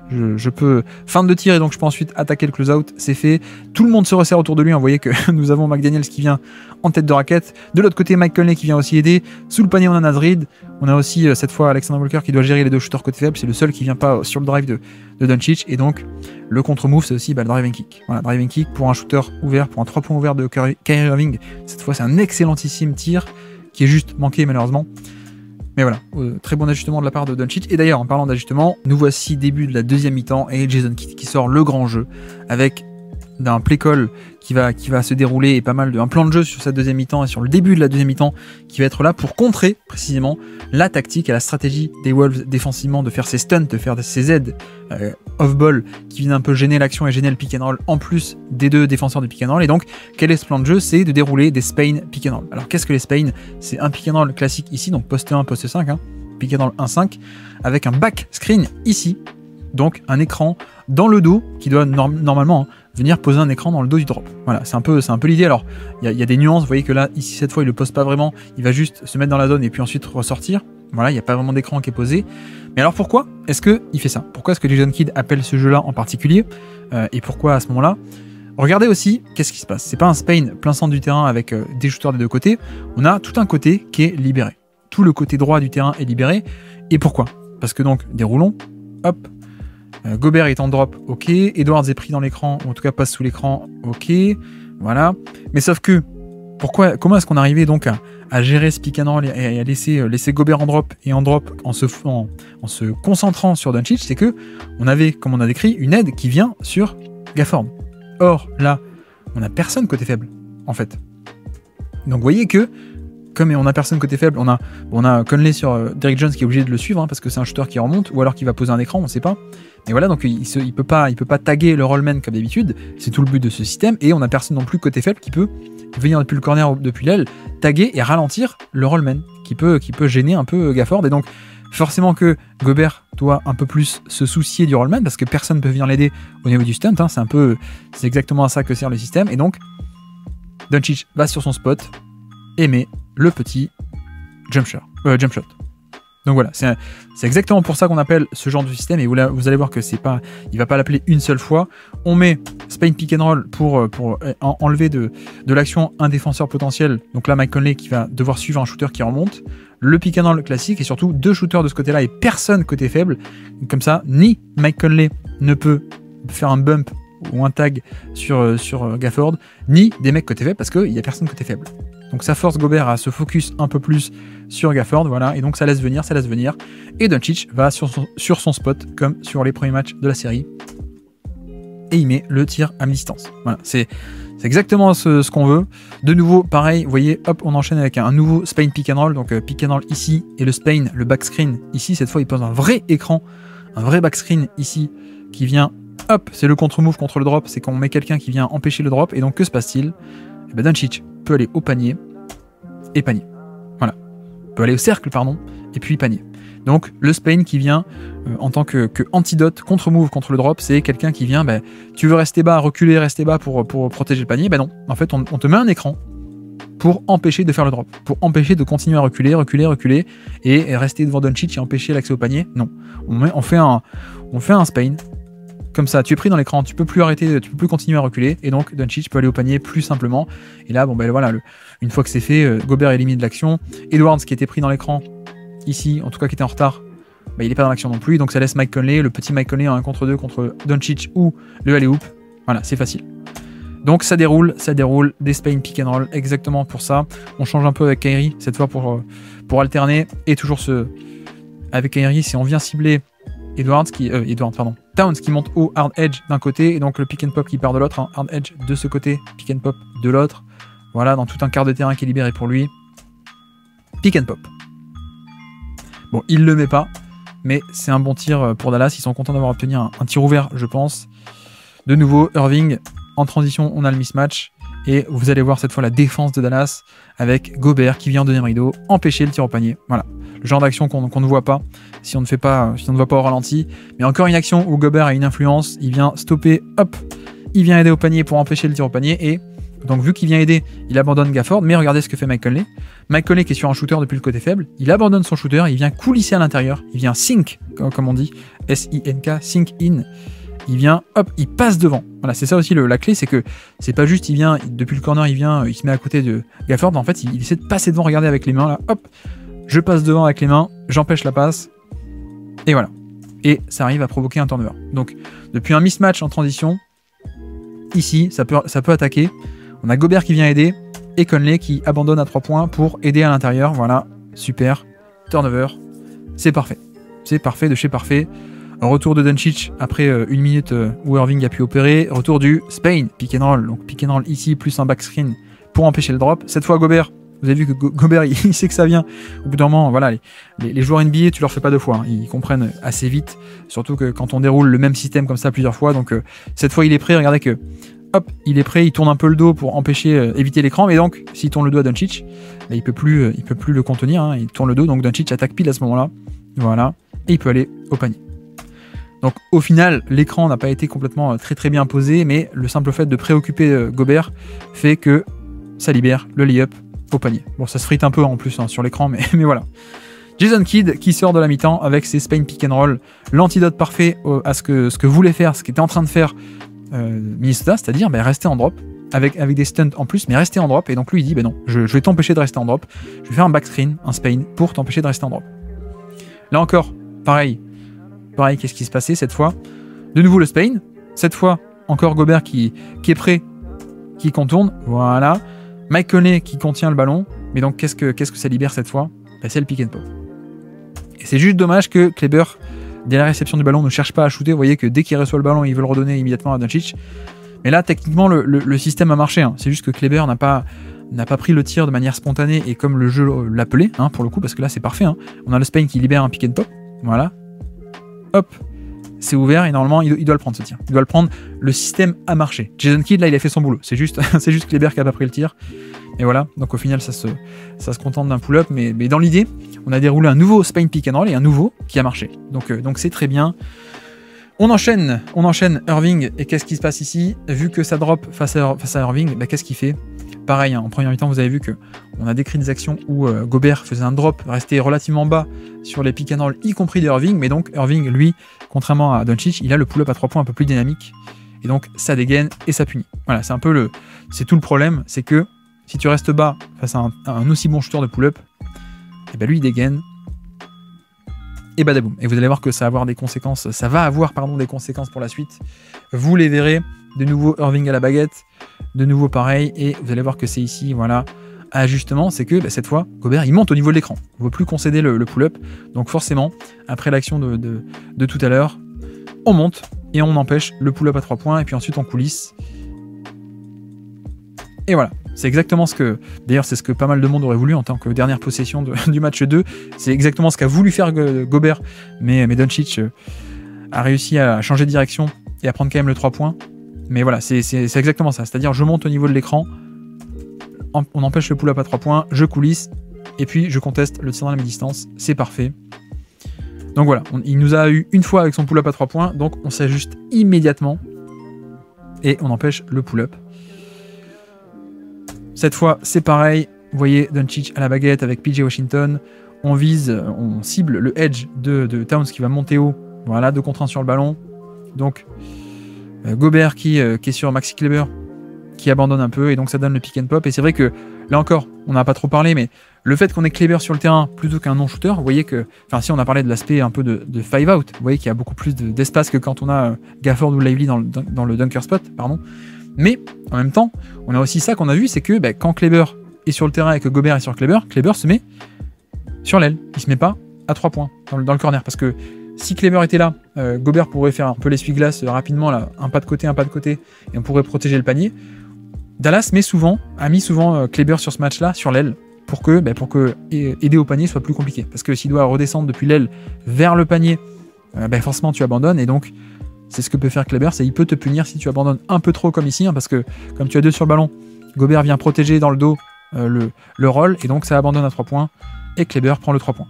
Je peux fin de tir et donc je peux ensuite attaquer le close-out, c'est fait. Tout le monde se resserre autour de lui. Vous voyez que nous avons McDaniels qui vient en tête de raquette. De l'autre côté, Mike Conley qui vient aussi aider. Sous le panier, on a Naz Reid. On a aussi cette fois Alexander Walker qui doit gérer les deux shooters côté faible. C'est le seul qui vient pas sur le drive de Doncic. Et donc le contre-move, c'est aussi le driving kick. Voilà, driving kick pour un shooter ouvert, pour un 3 points ouvert de Kyrie Irving. Cette fois, c'est un excellentissime tir qui est juste manqué malheureusement. Mais voilà, très bon ajustement de la part de Doncic. Et d'ailleurs, en parlant d'ajustement, nous voici début de la deuxième mi-temps et Jason Kidd qui sort le grand jeu avec d'un play call qui va se dérouler et pas mal un plan de jeu sur cette deuxième mi-temps et sur le début de la deuxième mi-temps qui va être là pour contrer précisément la tactique et la stratégie des Wolves défensivement de faire ces stunts, de faire ces aides off-ball qui viennent un peu gêner l'action et gêner le pick and roll en plus des deux défenseurs du pick and roll. Et donc, quel est ce plan de jeu? C'est de dérouler des Spain pick and roll. Alors, qu'est-ce que les Spain? C'est un pick and roll classique ici, donc poste 1, poste 5, pick and roll 1-5, avec un back screen ici, donc un écran dans le dos qui doit normalement venir poser un écran dans le dos du drop. Voilà, c'est un peu l'idée. Alors, il y a des nuances. Vous voyez que là, ici, cette fois, il le pose pas vraiment. Il va juste se mettre dans la zone et puis ensuite ressortir. Voilà, il n'y a pas vraiment d'écran qui est posé. Mais alors, pourquoi est-ce qu'il fait ça? Pourquoi est-ce que Jason Kidd appelle ce jeu-là en particulier? Et pourquoi à ce moment-là? Regardez aussi, qu'est-ce qui se passe? C'est pas un Spain plein centre du terrain avec des shooters des deux côtés. On a tout un côté qui est libéré. Tout le côté droit du terrain est libéré. Et pourquoi? Parce que donc, déroulons. Hop. Gobert est en drop, ok. Edwards est pris dans l'écran, ou en tout cas passe sous l'écran, ok. Voilà. Mais sauf que, comment est-ce qu'on arrivait donc à gérer ce pick and roll et à laisser Gobert en drop en se concentrant sur Doncic? C'est que on avait, comme on a décrit, une aide qui vient sur Gafford. Or, là, on n'a personne côté faible, en fait. Donc vous voyez que, comme on a personne côté faible, on a Conley sur Derrick Jones qui est obligé de le suivre parce que c'est un shooter qui remonte, ou alors qui va poser un écran, on ne sait pas. Et voilà, donc il peut pas taguer le rollman comme d'habitude, c'est tout le but de ce système, et on a personne non plus côté faible qui peut venir depuis le corner, depuis l'aile, taguer et ralentir le rollman, qui peut gêner un peu Gafford. Et donc forcément que Gobert doit un peu plus se soucier du rollman parce que personne ne peut venir l'aider au niveau du stunt, c'est exactement à ça que sert le système. Et donc Doncic va sur son spot et met le petit jump shot. Donc voilà, c'est exactement pour ça qu'on appelle ce genre de système, et vous allez voir que il va pas l'appeler une seule fois. On met Spain pick and roll pour enlever de l'action un défenseur potentiel, donc là Mike Conley qui va devoir suivre un shooter qui remonte, le pick and roll classique, et surtout deux shooters de ce côté-là et personne côté faible. Comme ça, ni Mike Conley ne peut faire un bump ou un tag sur Gafford, ni des mecs côté faible parce qu'il n'y a personne côté faible. Donc ça force Gobert à se focus un peu plus sur Gafford, voilà, et donc ça laisse venir, et Doncic va sur son spot, comme sur les premiers matchs de la série, et il met le tir à mi-distance. Voilà, c'est exactement ce qu'on veut. De nouveau, pareil, vous voyez, hop, on enchaîne avec un nouveau Spain pick and roll, donc pick and roll ici, et le Spain, le back screen ici, cette fois il pose un vrai écran, un vrai back screen ici, qui vient hop, c'est le contre-move contre le drop, c'est quand on met quelqu'un qui vient empêcher le drop, et donc que se passe-t-il? Et ben Doncic peut aller au panier, et panier. Voilà. Peut aller au cercle, pardon, et puis panier. Donc le Spain qui vient en tant que antidote, contre-move contre le drop, c'est quelqu'un qui vient, tu veux rester bas, reculer, rester bas pour protéger le panier, non. En fait, on te met un écran pour empêcher de faire le drop, pour empêcher de continuer à reculer, et rester devant Doncic et empêcher l'accès au panier. Non. On fait un Spain. Comme ça, tu es pris dans l'écran, tu peux plus arrêter, tu peux plus continuer à reculer, et donc Doncic peut aller au panier plus simplement. Et là, voilà, une fois que c'est fait, Gobert élimine de l'action. Edwards qui était pris dans l'écran ici, en tout cas qui était en retard, il n'est pas dans l'action non plus, donc ça laisse Mike Conley, le petit Mike Conley en 1 contre 2 contre Doncic ou le alley-oop. Voilà, c'est facile. Donc ça déroule, des Spain pick and roll, exactement pour ça. On change un peu avec Kyrie, cette fois pour alterner, et toujours avec Kyrie, si on vient cibler Towns qui monte au hard edge d'un côté, et donc le pick and pop qui part de l'autre, hard edge de ce côté, pick and pop de l'autre. Voilà, dans tout un quart de terrain qui est libéré pour lui. Pick and pop. Bon, il le met pas, mais c'est un bon tir pour Dallas. Ils sont contents d'avoir obtenu un tir ouvert, je pense. De nouveau, Irving, en transition, on a le mismatch. Et vous allez voir cette fois la défense de Dallas avec Gobert qui vient en deuxième rideau, empêcher le tir au panier. Voilà, le genre d'action qu'on ne voit pas si on ne voit pas au ralenti. Mais encore une action où Gobert a une influence, il vient stopper, hop, il vient aider au panier pour empêcher le tir au panier. Et donc vu qu'il vient aider, il abandonne Gafford. Mais regardez ce que fait Mike Conley. Mike Conley qui est sur un shooter depuis le côté faible, il abandonne son shooter, il vient coulisser à l'intérieur, il vient sink, comme on dit, S-I-N-K, sink in. Il vient, hop, il passe devant. Voilà, c'est ça aussi la clé, c'est que c'est pas juste, il vient, depuis le corner, il se met à côté de Gafford, en fait, il essaie de passer devant, regardez avec les mains, là, hop, je passe devant avec les mains, j'empêche la passe, et voilà. Et ça arrive à provoquer un turnover. Donc, depuis un mismatch en transition, ici, ça peut attaquer. On a Gobert qui vient aider, et Conley qui abandonne à 3 points pour aider à l'intérieur, voilà, super, turnover, c'est parfait. C'est parfait de chez parfait. Retour de Doncic après 1 minute où Irving a pu opérer. Retour du Spain, pick and roll. Donc pick and roll ici, plus un backscreen pour empêcher le drop. Cette fois Gobert, vous avez vu que Gobert il sait que ça vient. Au bout d'un moment, voilà, les joueurs NBA, tu leur fais pas 2 fois. Hein. Ils comprennent assez vite. Surtout que quand on déroule le même système comme ça plusieurs fois. Donc cette fois il est prêt, regardez que hop, il est prêt, il tourne un peu le dos pour empêcher, éviter l'écran. Mais donc, s'il tourne le dos à Doncic, il peut plus le contenir. Hein. Il tourne le dos, donc Doncic attaque pile à ce moment-là. Voilà, et il peut aller au panier. Donc au final, l'écran n'a pas été complètement très bien posé, mais le simple fait de préoccuper Gobert fait que ça libère le layup au panier. Bon, ça se frite un peu en plus sur l'écran, mais voilà. Jason Kidd qui sort de la mi-temps avec ses Spain pick and roll, l'antidote parfait à ce que voulait faire, ce qu'était en train de faire Minnesota, c'est-à-dire rester en drop, avec des stunts en plus, mais rester en drop. Et donc lui il dit, non, je vais t'empêcher de rester en drop, je vais faire un backscreen, un Spain, pour t'empêcher de rester en drop. Là encore, pareil, qu'est-ce qui se passait cette fois? De nouveau le Spain, cette fois encore Gobert qui est prêt, qui contourne, voilà. Mike Conley qui contient le ballon, mais donc qu'est-ce que ça libère cette fois? C'est le pick and pop. Et c'est juste dommage que Kleber, dès la réception du ballon, ne cherche pas à shooter. Vous voyez que dès qu'il reçoit le ballon, il veut le redonner immédiatement à Doncic. Mais là, techniquement, le système a marché. Hein. C'est juste que Kleber n'a pas pris le tir de manière spontanée et comme le jeu l'appelait, hein, pour le coup, parce que là, c'est parfait. Hein. On a le Spain qui libère un pick and pop, voilà. Hop, c'est ouvert et normalement il doit le prendre ce tir. Il doit le prendre, le système a marché. Jason Kidd là il a fait son boulot, c'est juste Kleber qui a pas pris le tir. Et voilà, donc au final ça se contente d'un pull-up, mais dans l'idée, on a déroulé un nouveau Spain pick and roll et un nouveau qui a marché. Donc c'est très bien. On enchaîne Irving, et qu'est-ce qui se passe ici? Vu que ça drop face à Irving, qu'est-ce qu'il fait? Pareil, hein, en première mi-temps, vous avez vu qu'on a décrit des actions où Gobert faisait un drop, restait relativement bas sur les pick and roll, y compris d'Irving, mais donc Irving, lui, contrairement à Doncic, il a le pull-up à 3 points un peu plus dynamique, et donc ça dégaine et ça punit. Voilà, c'est tout le problème, c'est que si tu restes bas face à un aussi bon shooter de pull-up, et lui il dégaine, et badaboum. Et vous allez voir que ça va avoir des conséquences pour la suite. Vous les verrez. De nouveau Irving à la baguette, de nouveau pareil, et vous allez voir que c'est ici, voilà, ajustement, c'est que cette fois, Gobert, il monte au niveau de l'écran. On ne veut plus concéder le pull-up, donc forcément, après l'action de tout à l'heure, on monte, et on empêche le pull-up à 3 points, et puis ensuite on coulisse. Et voilà, c'est exactement d'ailleurs c'est ce que pas mal de monde aurait voulu en tant que dernière possession du match 2, c'est exactement ce qu'a voulu faire Gobert, mais Doncic a réussi à changer de direction, et à prendre quand même le 3 points. Mais voilà, c'est exactement ça. C'est-à-dire, je monte au niveau de l'écran, on empêche le pull-up à 3 points, je coulisse, et puis je conteste le tir dans la mi-distance. C'est parfait. Donc voilà, il nous a eu une fois avec son pull-up à 3 points, donc on s'ajuste immédiatement, et on empêche le pull-up. Cette fois, c'est pareil. Vous voyez, Doncic à la baguette avec PJ Washington. On cible le edge de Towns qui va monter haut. Voilà, 2 contre 1 sur le ballon. Donc, Gobert qui est sur Maxi Kleber, qui abandonne un peu, et donc ça donne le pick and pop. Et c'est vrai que, là encore, on n'a pas trop parlé, mais le fait qu'on ait Kleber sur le terrain plutôt qu'un non-shooter, vous voyez que, enfin, si on a parlé de l'aspect un peu de 5-out, vous voyez qu'il y a beaucoup plus d'espace que quand on a Gafford ou Lively dans le dunker spot, pardon. Mais, en même temps, on a aussi ça qu'on a vu, c'est que quand Kleber est sur le terrain et que Gobert est sur Kleber se met sur l'aile. Il se met pas à 3 points dans le corner. Parce que si Kleber était là, Gobert pourrait faire un peu l'essuie-glace rapidement, là, un pas de côté, et on pourrait protéger le panier. Dallas a mis souvent Kleber sur ce match-là, sur l'aile, pour que aider au panier soit plus compliqué. Parce que s'il doit redescendre depuis l'aile vers le panier, forcément tu abandonnes, et donc c'est ce que peut faire Kleber, c'est il peut te punir si tu abandonnes un peu trop comme ici, parce que comme tu as 2 sur le ballon, Gobert vient protéger dans le dos le roll, et donc ça abandonne à 3 points, et Kleber prend le 3 points.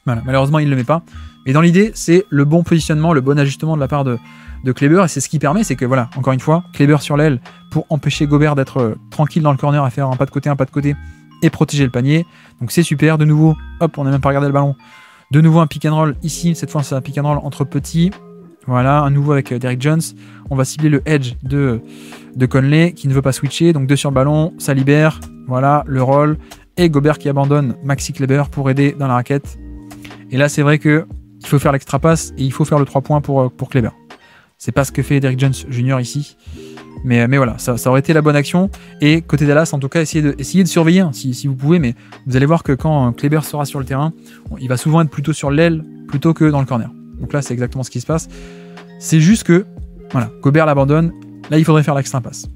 Voilà, malheureusement il ne le met pas, mais dans l'idée c'est le bon positionnement, le bon ajustement de la part de Kleber, et c'est ce qui permet, c'est que voilà, encore une fois, Kleber sur l'aile pour empêcher Gobert d'être tranquille dans le corner à faire un pas de côté, et protéger le panier, donc c'est super. De nouveau, hop, on n'a même pas regardé le ballon, de nouveau un pick and roll ici, cette fois c'est un pick and roll entre petits, voilà, un nouveau avec Derrick Jones, on va cibler le edge de Conley qui ne veut pas switcher, donc 2 sur le ballon, ça libère, voilà, le roll, et Gobert qui abandonne Maxi Kleber pour aider dans la raquette. Et là c'est vrai que il faut faire l'extra passe et il faut faire le 3 points pour Kleber. C'est pas ce que fait Derrick Jones Jr. ici, mais voilà, ça aurait été la bonne action. Et côté Dallas, en tout cas, essayez de surveiller si vous pouvez, mais vous allez voir que quand Kleber sera sur le terrain, il va souvent être plutôt sur l'aile plutôt que dans le corner. Donc là c'est exactement ce qui se passe. C'est juste que voilà, Gobert l'abandonne, là il faudrait faire l'extra passe.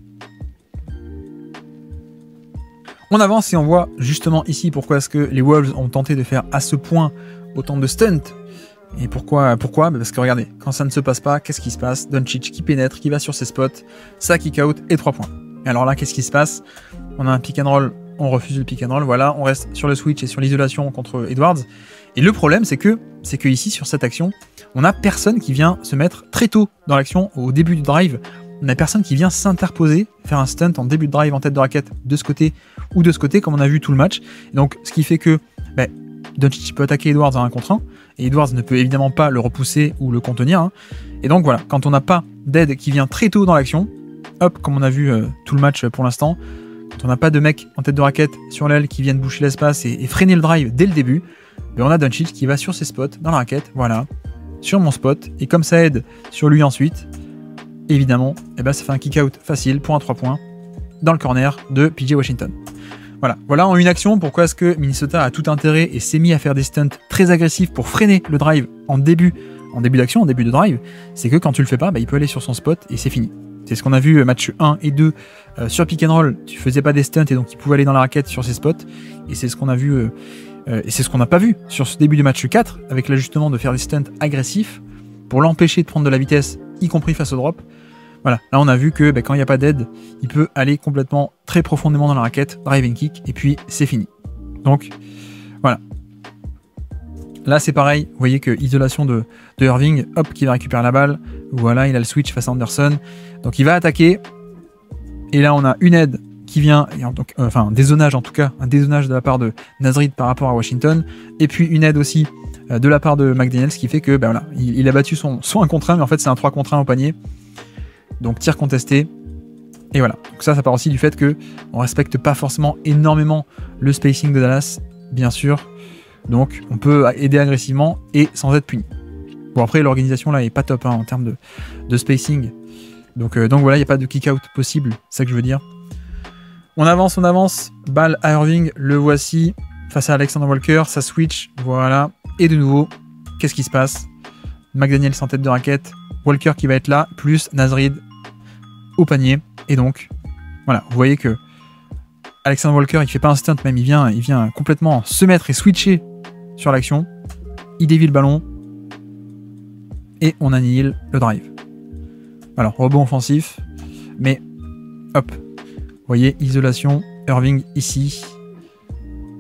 On avance et on voit justement ici pourquoi est-ce que les Wolves ont tenté de faire à ce point autant de stunts. Et pourquoi Parce que regardez, quand ça ne se passe pas, qu'est-ce qui se passe? Doncic qui pénètre, qui va sur ses spots, ça kick out et 3 points. Et alors là, qu'est-ce qui se passe? On a un pick and roll, on refuse le pick and roll, voilà, on reste sur le switch et sur l'isolation contre Edwards. Et le problème, c'est que ici, sur cette action, on a personne qui vient se mettre très tôt dans l'action, au début du drive. On a personne qui vient s'interposer, faire un stunt en début de drive en tête de raquette de ce côté ou de ce côté, comme on a vu tout le match. Et donc, ce qui fait que Doncic peut attaquer Edwards à 1 contre 1, et Edwards ne peut évidemment pas le repousser ou le contenir. Et donc voilà, quand on n'a pas d'aide qui vient très tôt dans l'action, hop, comme on a vu tout le match pour l'instant, quand on n'a pas de mec en tête de raquette sur l'aile qui viennent boucher l'espace et freiner le drive dès le début, on a Doncic qui va sur ses spots dans la raquette, voilà, sur mon spot, et comme ça aide sur lui ensuite, évidemment, ça fait un kick-out facile pour un 3 points dans le corner de PJ Washington. Voilà en une action pourquoi est-ce que Minnesota a tout intérêt et s'est mis à faire des stunts très agressifs pour freiner le drive en début d'action, en début de drive. C'est que quand tu le fais pas, il peut aller sur son spot et c'est fini. C'est ce qu'on a vu match 1 et 2 sur pick and roll, tu faisais pas des stunts et donc il pouvait aller dans la raquette sur ses spots, et c'est ce qu'on a vu et c'est ce qu'on n'a pas vu sur ce début de match 4 avec l'ajustement de faire des stunts agressifs pour l'empêcher de prendre de la vitesse, y compris face au drop. Voilà, là on a vu que quand il n'y a pas d'aide, il peut aller complètement très profondément dans la raquette, drive and kick, et puis c'est fini. Donc voilà. Là c'est pareil, vous voyez que isolation de Irving, hop, qui va récupérer la balle, voilà, il a le switch face à Anderson, donc il va attaquer, et là on a une aide qui vient, donc, un dézonage en tout cas, un dézonage de la part de Naz Reid par rapport à Washington, et puis une aide aussi de la part de McDaniels, qui fait que voilà, il a battu son 1 contre 1, mais en fait c'est un 3 contre 1 au panier. Donc tir contesté, et voilà. Donc ça part aussi du fait que on respecte pas forcément énormément le spacing de Dallas, bien sûr. Donc on peut aider agressivement et sans être puni. Bon après l'organisation là est pas top en termes de spacing. Donc voilà, il n'y a pas de kick-out possible, c'est ça que je veux dire. On avance, balle à Irving, le voici, face à Alexander Walker, ça switch, voilà. Et de nouveau, qu'est-ce qui se passe? McDaniels en tête de raquette, Walker qui va être là, plus Naz Reid au panier, et donc voilà, vous voyez que Alexander Walker il fait pas un stunt, même il vient complètement se mettre et switcher sur l'action, il dévie le ballon et on annihile le drive. Alors, rebond offensif. Mais, hop. Vous voyez, isolation. Irving ici.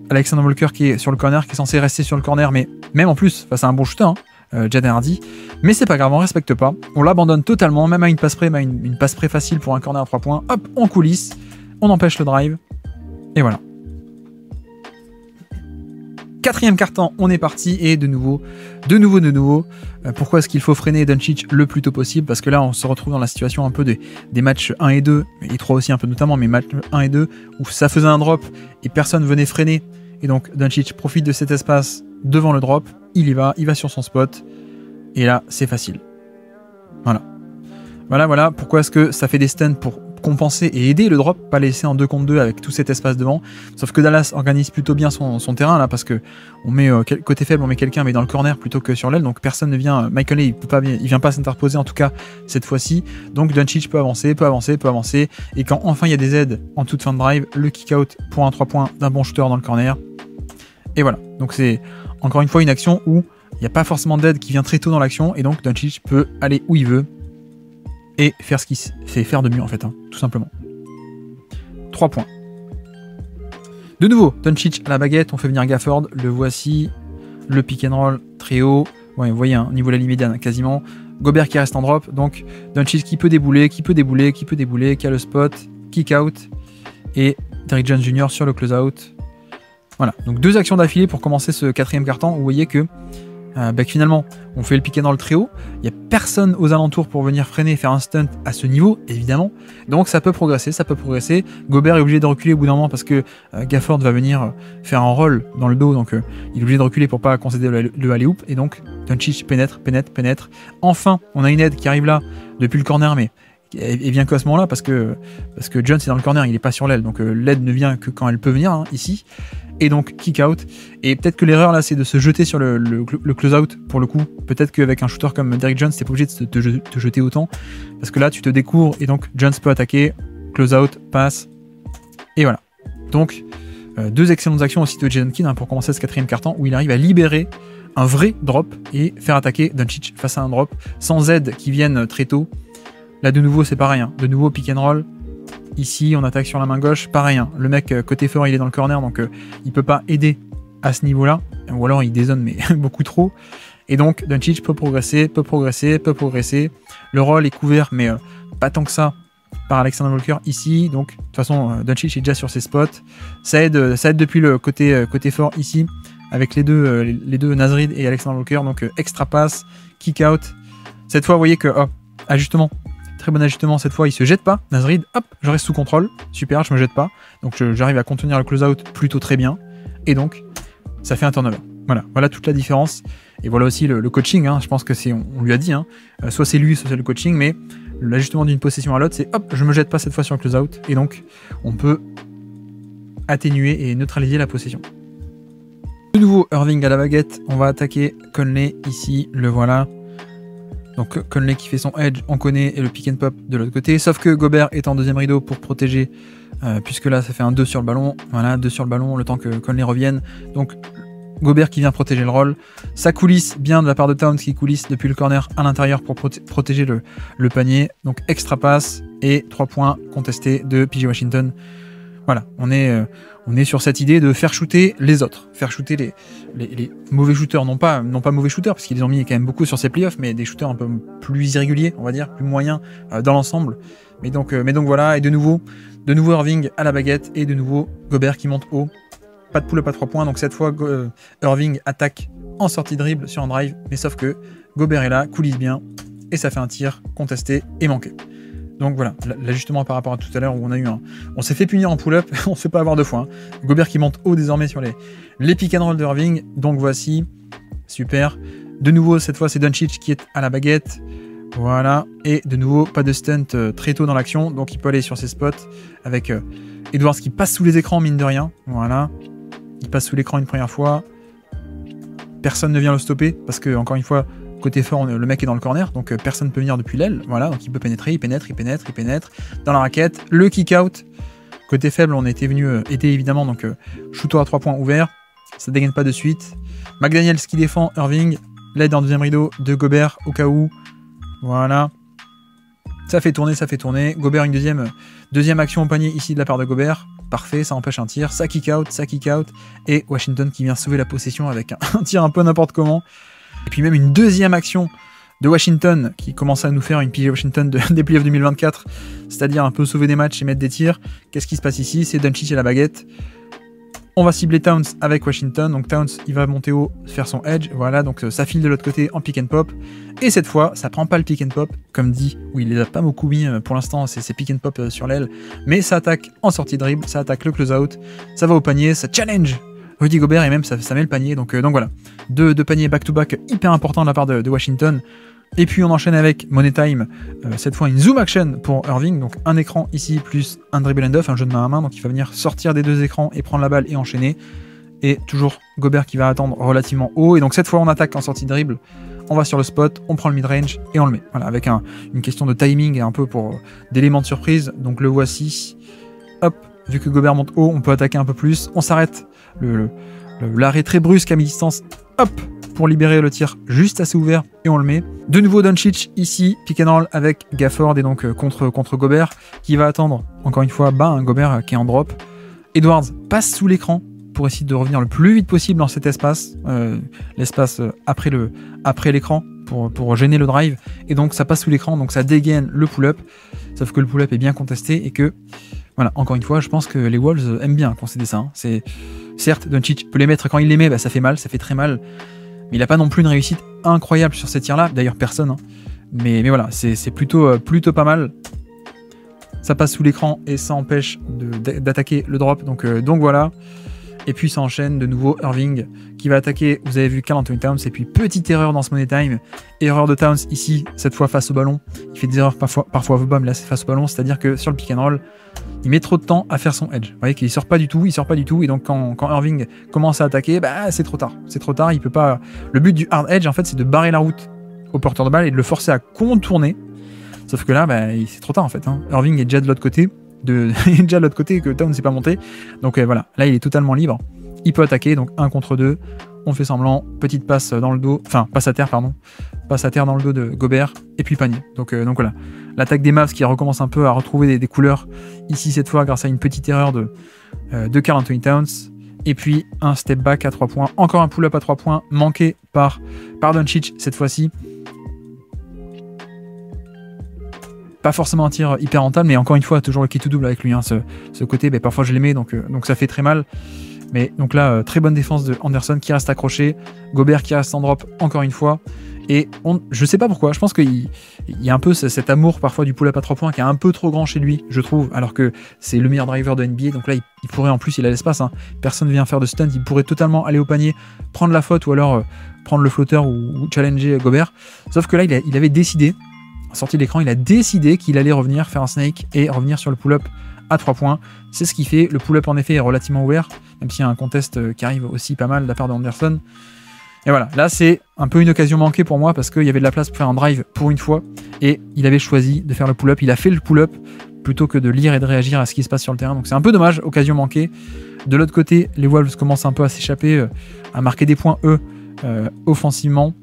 Alexander Walker qui est sur le corner, qui est censé rester sur le corner, mais même en plus, face à un bon shooter, Jaden Hardy. Mais c'est pas grave, on respecte pas. On l'abandonne totalement, même à une passe près, une passe près facile pour un corner à 3 points. Hop, on coulisse. On empêche le drive. Et voilà. 4e quart-temps, on est parti et de nouveau. Pourquoi est-ce qu'il faut freiner Doncic le plus tôt possible? Parce que là, on se retrouve dans la situation un peu des matchs 1 et 2, et 3 aussi un peu notamment, mais matchs 1 et 2, où ça faisait un drop et personne venait freiner. Et donc Doncic profite de cet espace devant le drop, il va sur son spot, et là, c'est facile. Voilà. Pourquoi est-ce que ça fait des stunts pour compenser et aider le drop, pas laisser en 2 contre 2 avec tout cet espace devant. Sauf que Dallas organise plutôt bien son terrain là, parce que on met côté faible, on met quelqu'un mais dans le corner plutôt que sur l'aile, donc personne ne vient. Michael Lee, il vient pas s'interposer en tout cas cette fois-ci. Donc Doncic peut avancer, et quand enfin il y a des aides en toute fin de drive, le kick out pour un 3 points d'un bon shooter dans le corner. Et voilà. Donc c'est encore une fois une action où il n'y a pas forcément d'aide qui vient très tôt dans l'action, et donc Doncic peut aller où il veut et faire ce qu'il fait faire de mieux en fait, tout simplement. 3 points. De nouveau, Doncic à la baguette, on fait venir Gafford, le voici, le pick and roll très haut, ouais, vous voyez, niveau de la ligne médiane quasiment, Gobert qui reste en drop, donc Doncic qui peut débouler, qui a le spot, kick out, et Derrick Jones Jr. sur le close out. Voilà, donc 2 actions d'affilée pour commencer ce 4e quart-temps, vous voyez que finalement, on fait le pick and roll très haut, il n'y a personne aux alentours pour venir freiner et faire un stunt à ce niveau, évidemment, donc ça peut progresser, Gobert est obligé de reculer au bout d'un moment parce que Gafford va venir faire un roll dans le dos, donc il est obligé de reculer pour pas concéder le alley-oop, et donc Doncic pénètre, enfin, on a une aide qui arrive là, depuis le corner, mais elle vient qu'à ce moment-là, parce que Jones est dans le corner, il est pas sur l'aile, donc l'aide ne vient que quand elle peut venir, ici, et donc kick out, et peut-être que l'erreur là c'est de se jeter sur le close out pour le coup, peut-être qu'avec un shooter comme Derrick Jones t'es pas obligé de te jeter autant, parce que là tu te découvres et donc Jones peut attaquer, close out, passe, et voilà. Donc 2 excellentes actions aussi de Jason Kidd pour commencer ce 4e quart-temps, où il arrive à libérer un vrai drop et faire attaquer Doncic face à un drop, sans aide qui viennent très tôt. Là de nouveau c'est pareil, de nouveau pick and roll. Ici, on attaque sur la main gauche, pareil, le mec côté fort, il est dans le corner, donc il peut pas aider à ce niveau-là, ou alors il dézone, mais beaucoup trop. Et donc, Doncic peut progresser. Le roll est couvert, mais pas tant que ça, par Alexander Walker ici. Donc, de toute façon, Doncic est déjà sur ses spots. Ça aide depuis le côté fort ici, avec les deux Naz Reid et Alexander Walker. Donc, extra pass, kick out. Cette fois, vous voyez que, ajustement. Très bon ajustement, cette fois il se jette pas, Naz Reid, hop, je reste sous contrôle, super, je me jette pas, donc j'arrive à contenir le close-out plutôt très bien, et donc ça fait un turnover. Voilà toute la différence, et voilà aussi le coaching, je pense que on lui a dit, soit c'est lui, soit c'est le coaching, mais l'ajustement d'une possession à l'autre, c'est hop, je me jette pas cette fois sur le close-out, et donc on peut atténuer et neutraliser la possession. De nouveau, Irving à la baguette, on va attaquer Conley ici, le voilà. Donc Conley qui fait son edge, on connaît, et le pick and pop de l'autre côté, sauf que Gobert est en 2e rideau pour protéger, puisque là ça fait un 2 sur le ballon, voilà, 2 sur le ballon, le temps que Conley revienne, donc Gobert qui vient protéger le roll, ça coulisse bien de la part de Towns qui coulisse depuis le corner à l'intérieur pour protéger le panier, donc extra passe, et 3 points contestés de PJ Washington. Voilà, on est sur cette idée de faire shooter les autres, faire shooter les mauvais shooters, non pas mauvais shooters, parce qu'ils les ont mis quand même beaucoup sur ces playoffs, mais des shooters un peu plus irréguliers, on va dire, plus moyens dans l'ensemble. Mais donc voilà, et de nouveau Irving à la baguette, et de nouveau Gobert qui monte haut. Pas de pull-up à 3 points, donc cette fois Irving attaque en sortie de dribble sur un drive, mais sauf que Gobert est là, coulisse bien, et ça fait un tir contesté et manqué. Donc voilà, l'ajustement par rapport à tout à l'heure où on s'est fait punir en pull-up, on se fait pas avoir 2 fois. Gobert qui monte haut désormais sur les pick and roll de Irving, donc voici, super. De nouveau, cette fois c'est Doncic qui est à la baguette, voilà, et de nouveau pas de stunt très tôt dans l'action, donc il peut aller sur ses spots avec Edwards qui passe sous les écrans mine de rien, voilà, il passe sous l'écran une première fois, personne ne vient le stopper parce que encore une fois, côté fort, le mec est dans le corner, donc personne ne peut venir depuis l'aile, voilà, donc il peut pénétrer, il pénètre dans la raquette, le kick out, côté faible, on était venu aider évidemment, donc shooter à 3 points ouvert, ça dégaine pas de suite, McDaniels qui défend Irving, l'aide en 2e rideau de Gobert au cas où, voilà, Ça fait tourner. Gobert, une deuxième action au panier ici de la part de Gobert. Parfait, ça empêche un tir. Ça kick out. Et Washington qui vient sauver la possession avec un tir un peu n'importe comment. Et puis même une deuxième action de Washington qui commence à nous faire une PJ Washington des playoffs 2024. C'est-à-dire un peu sauver des matchs et mettre des tirs. Qu'est-ce qui se passe ici? C'est Doncic et la baguette. On va cibler Towns avec Washington, donc Towns il va monter haut, faire son edge, voilà, donc ça file de l'autre côté en pick and pop, et cette fois ça prend pas le pick and pop, comme dit, oui il les a pas beaucoup mis pour l'instant, c'est pick and pop sur l'aile, mais ça attaque en sortie de dribble, ça attaque le close-out, ça va au panier, ça challenge Rudy Gobert et même ça met le panier, donc voilà, deux paniers back-to-back hyper importants de la part de Washington. Et puis on enchaîne avec Money Time, cette fois une zoom action pour Irving, donc un écran ici plus un dribble and off, un jeu de main à main, donc il va venir sortir des deux écrans et prendre la balle et enchaîner. Et toujours Gobert qui va attendre relativement haut, et donc cette fois on attaque en sortie de dribble, on va sur le spot, on prend le mid-range et on le met. Voilà, avec une question de timing et un peu d'éléments de surprise, donc le voici. Hop, vu que Gobert monte haut, on peut attaquer un peu plus, on s'arrête, l'arrêt très brusque à mi-distance, hop, pour libérer le tir juste assez ouvert et on le met. De nouveau Doncic ici, pick and roll avec Gafford et donc contre Gobert qui va attendre encore une fois un Gobert qui est en drop. Edwards passe sous l'écran pour essayer de revenir le plus vite possible dans cet espace, l'espace après l'écran pour gêner le drive, et donc ça passe sous l'écran, donc ça dégaine le pull-up, sauf que le pull-up est bien contesté et que voilà, encore une fois, je pense que les Wolves aiment bien concéder ça. Hein. C'est certes Doncic peut les mettre quand il les met, ça fait mal, ça fait très mal. Mais il n'a pas non plus une réussite incroyable sur ces tirs-là. D'ailleurs, personne. Hein. Mais voilà, c'est plutôt pas mal. Ça passe sous l'écran et ça empêche d'attaquer le drop. Donc voilà. Et puis ça enchaîne de nouveau Irving qui va attaquer. Vous avez vu Karl Anthony Towns. Et puis petite erreur dans ce Money Time. Erreur de Towns ici, cette fois face au ballon. Il fait des erreurs parfois mais là c'est face au ballon. C'est-à-dire que sur le pick and roll, il met trop de temps à faire son edge. Vous voyez qu'il sort pas du tout. Et donc quand Irving commence à attaquer, c'est trop tard. C'est trop tard, il peut pas. Le but du hard edge en fait c'est de barrer la route au porteur de balle et de le forcer à contourner. Sauf que là, c'est trop tard en fait. Hein. Irving est déjà de l'autre côté. Il est déjà de l'autre côté que Towns ne s'est pas monté. Donc voilà, là il est totalement libre. Il peut attaquer, donc 1 contre 2. On fait semblant, petite passe dans le dos, enfin passe à terre dans le dos de Gobert, et puis panier. Donc voilà, l'attaque des Mavs qui recommence un peu à retrouver des couleurs, ici cette fois grâce à une petite erreur de Karl Anthony Towns, et puis un step back à 3 points, encore un pull-up à 3 points, manqué par Doncic cette fois-ci. Pas forcément un tir hyper rentable, mais encore une fois, toujours le key to double avec lui, hein, ce côté, parfois je l'aimais, donc ça fait très mal. Mais donc là, très bonne défense de Anderson qui reste accroché, Gobert qui reste en drop encore une fois, et je sais pas pourquoi, je pense qu'il y a un peu cet amour parfois du pull-up à 3 points qui est un peu trop grand chez lui, je trouve, alors que c'est le meilleur driver de NBA, donc là il pourrait, en plus il a l'espace, hein, personne vient faire de stunt, il pourrait totalement aller au panier, prendre la faute ou alors prendre le flotteur ou challenger Gobert, sauf que là il avait décidé, en sortie de l'écran, il a décidé qu'il allait revenir faire un snake et revenir sur le pull-up à 3 points. C'est ce qu'il fait. Le pull-up en effet est relativement ouvert, même s'il y a un contest qui arrive aussi pas mal de la part de Anderson. Et voilà, là c'est un peu une occasion manquée pour moi parce qu'il y avait de la place pour faire un drive pour une fois et il avait choisi de faire le pull-up. Il a fait le pull-up plutôt que de lire et de réagir à ce qui se passe sur le terrain. Donc c'est un peu dommage, occasion manquée. De l'autre côté, les Wolves commencent un peu à s'échapper, à marquer des points offensivement.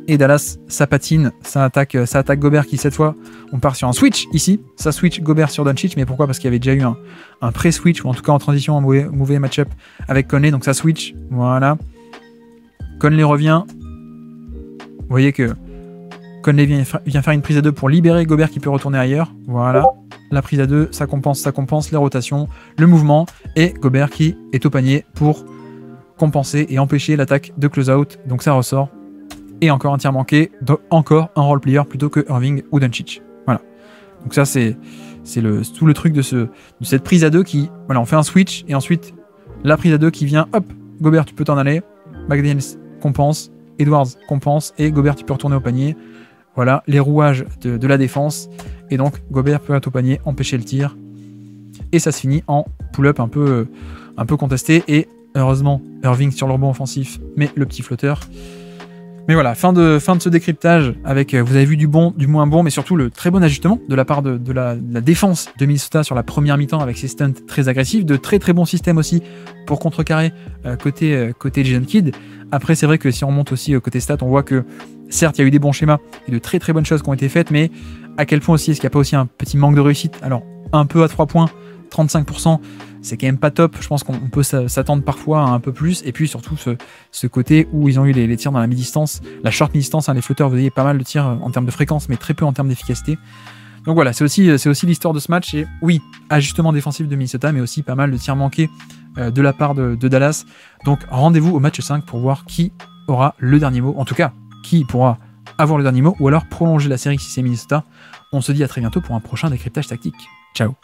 Et Dallas, ça patine, ça attaque Gobert qui cette fois, on part sur un switch ici, ça switch Gobert sur Doncic, mais pourquoi? Parce qu'il y avait déjà eu un pré-switch, ou en tout cas en transition, un mauvais match-up avec Conley, donc ça switch, voilà. Conley revient, vous voyez que Conley vient faire une prise à 2 pour libérer Gobert qui peut retourner ailleurs, voilà. La prise à 2, ça compense les rotations, le mouvement, et Gobert qui est au panier pour compenser et empêcher l'attaque de close-out, donc ça ressort. Et encore un tir manqué, encore un role player plutôt que Irving ou Doncic. Voilà. Donc ça c'est tout le truc de cette prise à 2 qui, voilà, on fait un switch et ensuite la prise à 2 qui vient, hop, Gobert tu peux t'en aller, McDaniels compense, Edwards compense et Gobert tu peux retourner au panier. Voilà, les rouages de la défense et donc Gobert peut être au panier, empêcher le tir et ça se finit en pull-up un peu contesté et heureusement Irving sur le rebond offensif mais le petit flotteur. Mais voilà, fin de ce décryptage avec, vous avez vu du bon, du moins bon, mais surtout le très bon ajustement de la part de la défense de Minnesota sur la première mi-temps avec ses stunts très agressifs, de très très bons systèmes aussi pour contrecarrer côté Jason Kidd. Après, c'est vrai que si on remonte aussi côté stats, on voit que certes, il y a eu des bons schémas et de très très bonnes choses qui ont été faites, mais à quel point aussi est-ce qu'il n'y a pas aussi un petit manque de réussite? Alors, un peu à 3 points, 35%, c'est quand même pas top. Je pense qu'on peut s'attendre parfois à un peu plus. Et puis surtout ce côté où ils ont eu les tirs dans la mi-distance, la short mi-distance, hein, les flotteurs, vous voyez pas mal de tirs en termes de fréquence, mais très peu en termes d'efficacité. Donc voilà, c'est aussi l'histoire de ce match. Et oui, ajustement défensif de Minnesota, mais aussi pas mal de tirs manqués de la part de Dallas. Donc rendez-vous au match 5 pour voir qui aura le dernier mot. En tout cas, qui pourra avoir le dernier mot ou alors prolonger la série si c'est Minnesota. On se dit à très bientôt pour un prochain décryptage tactique. Ciao.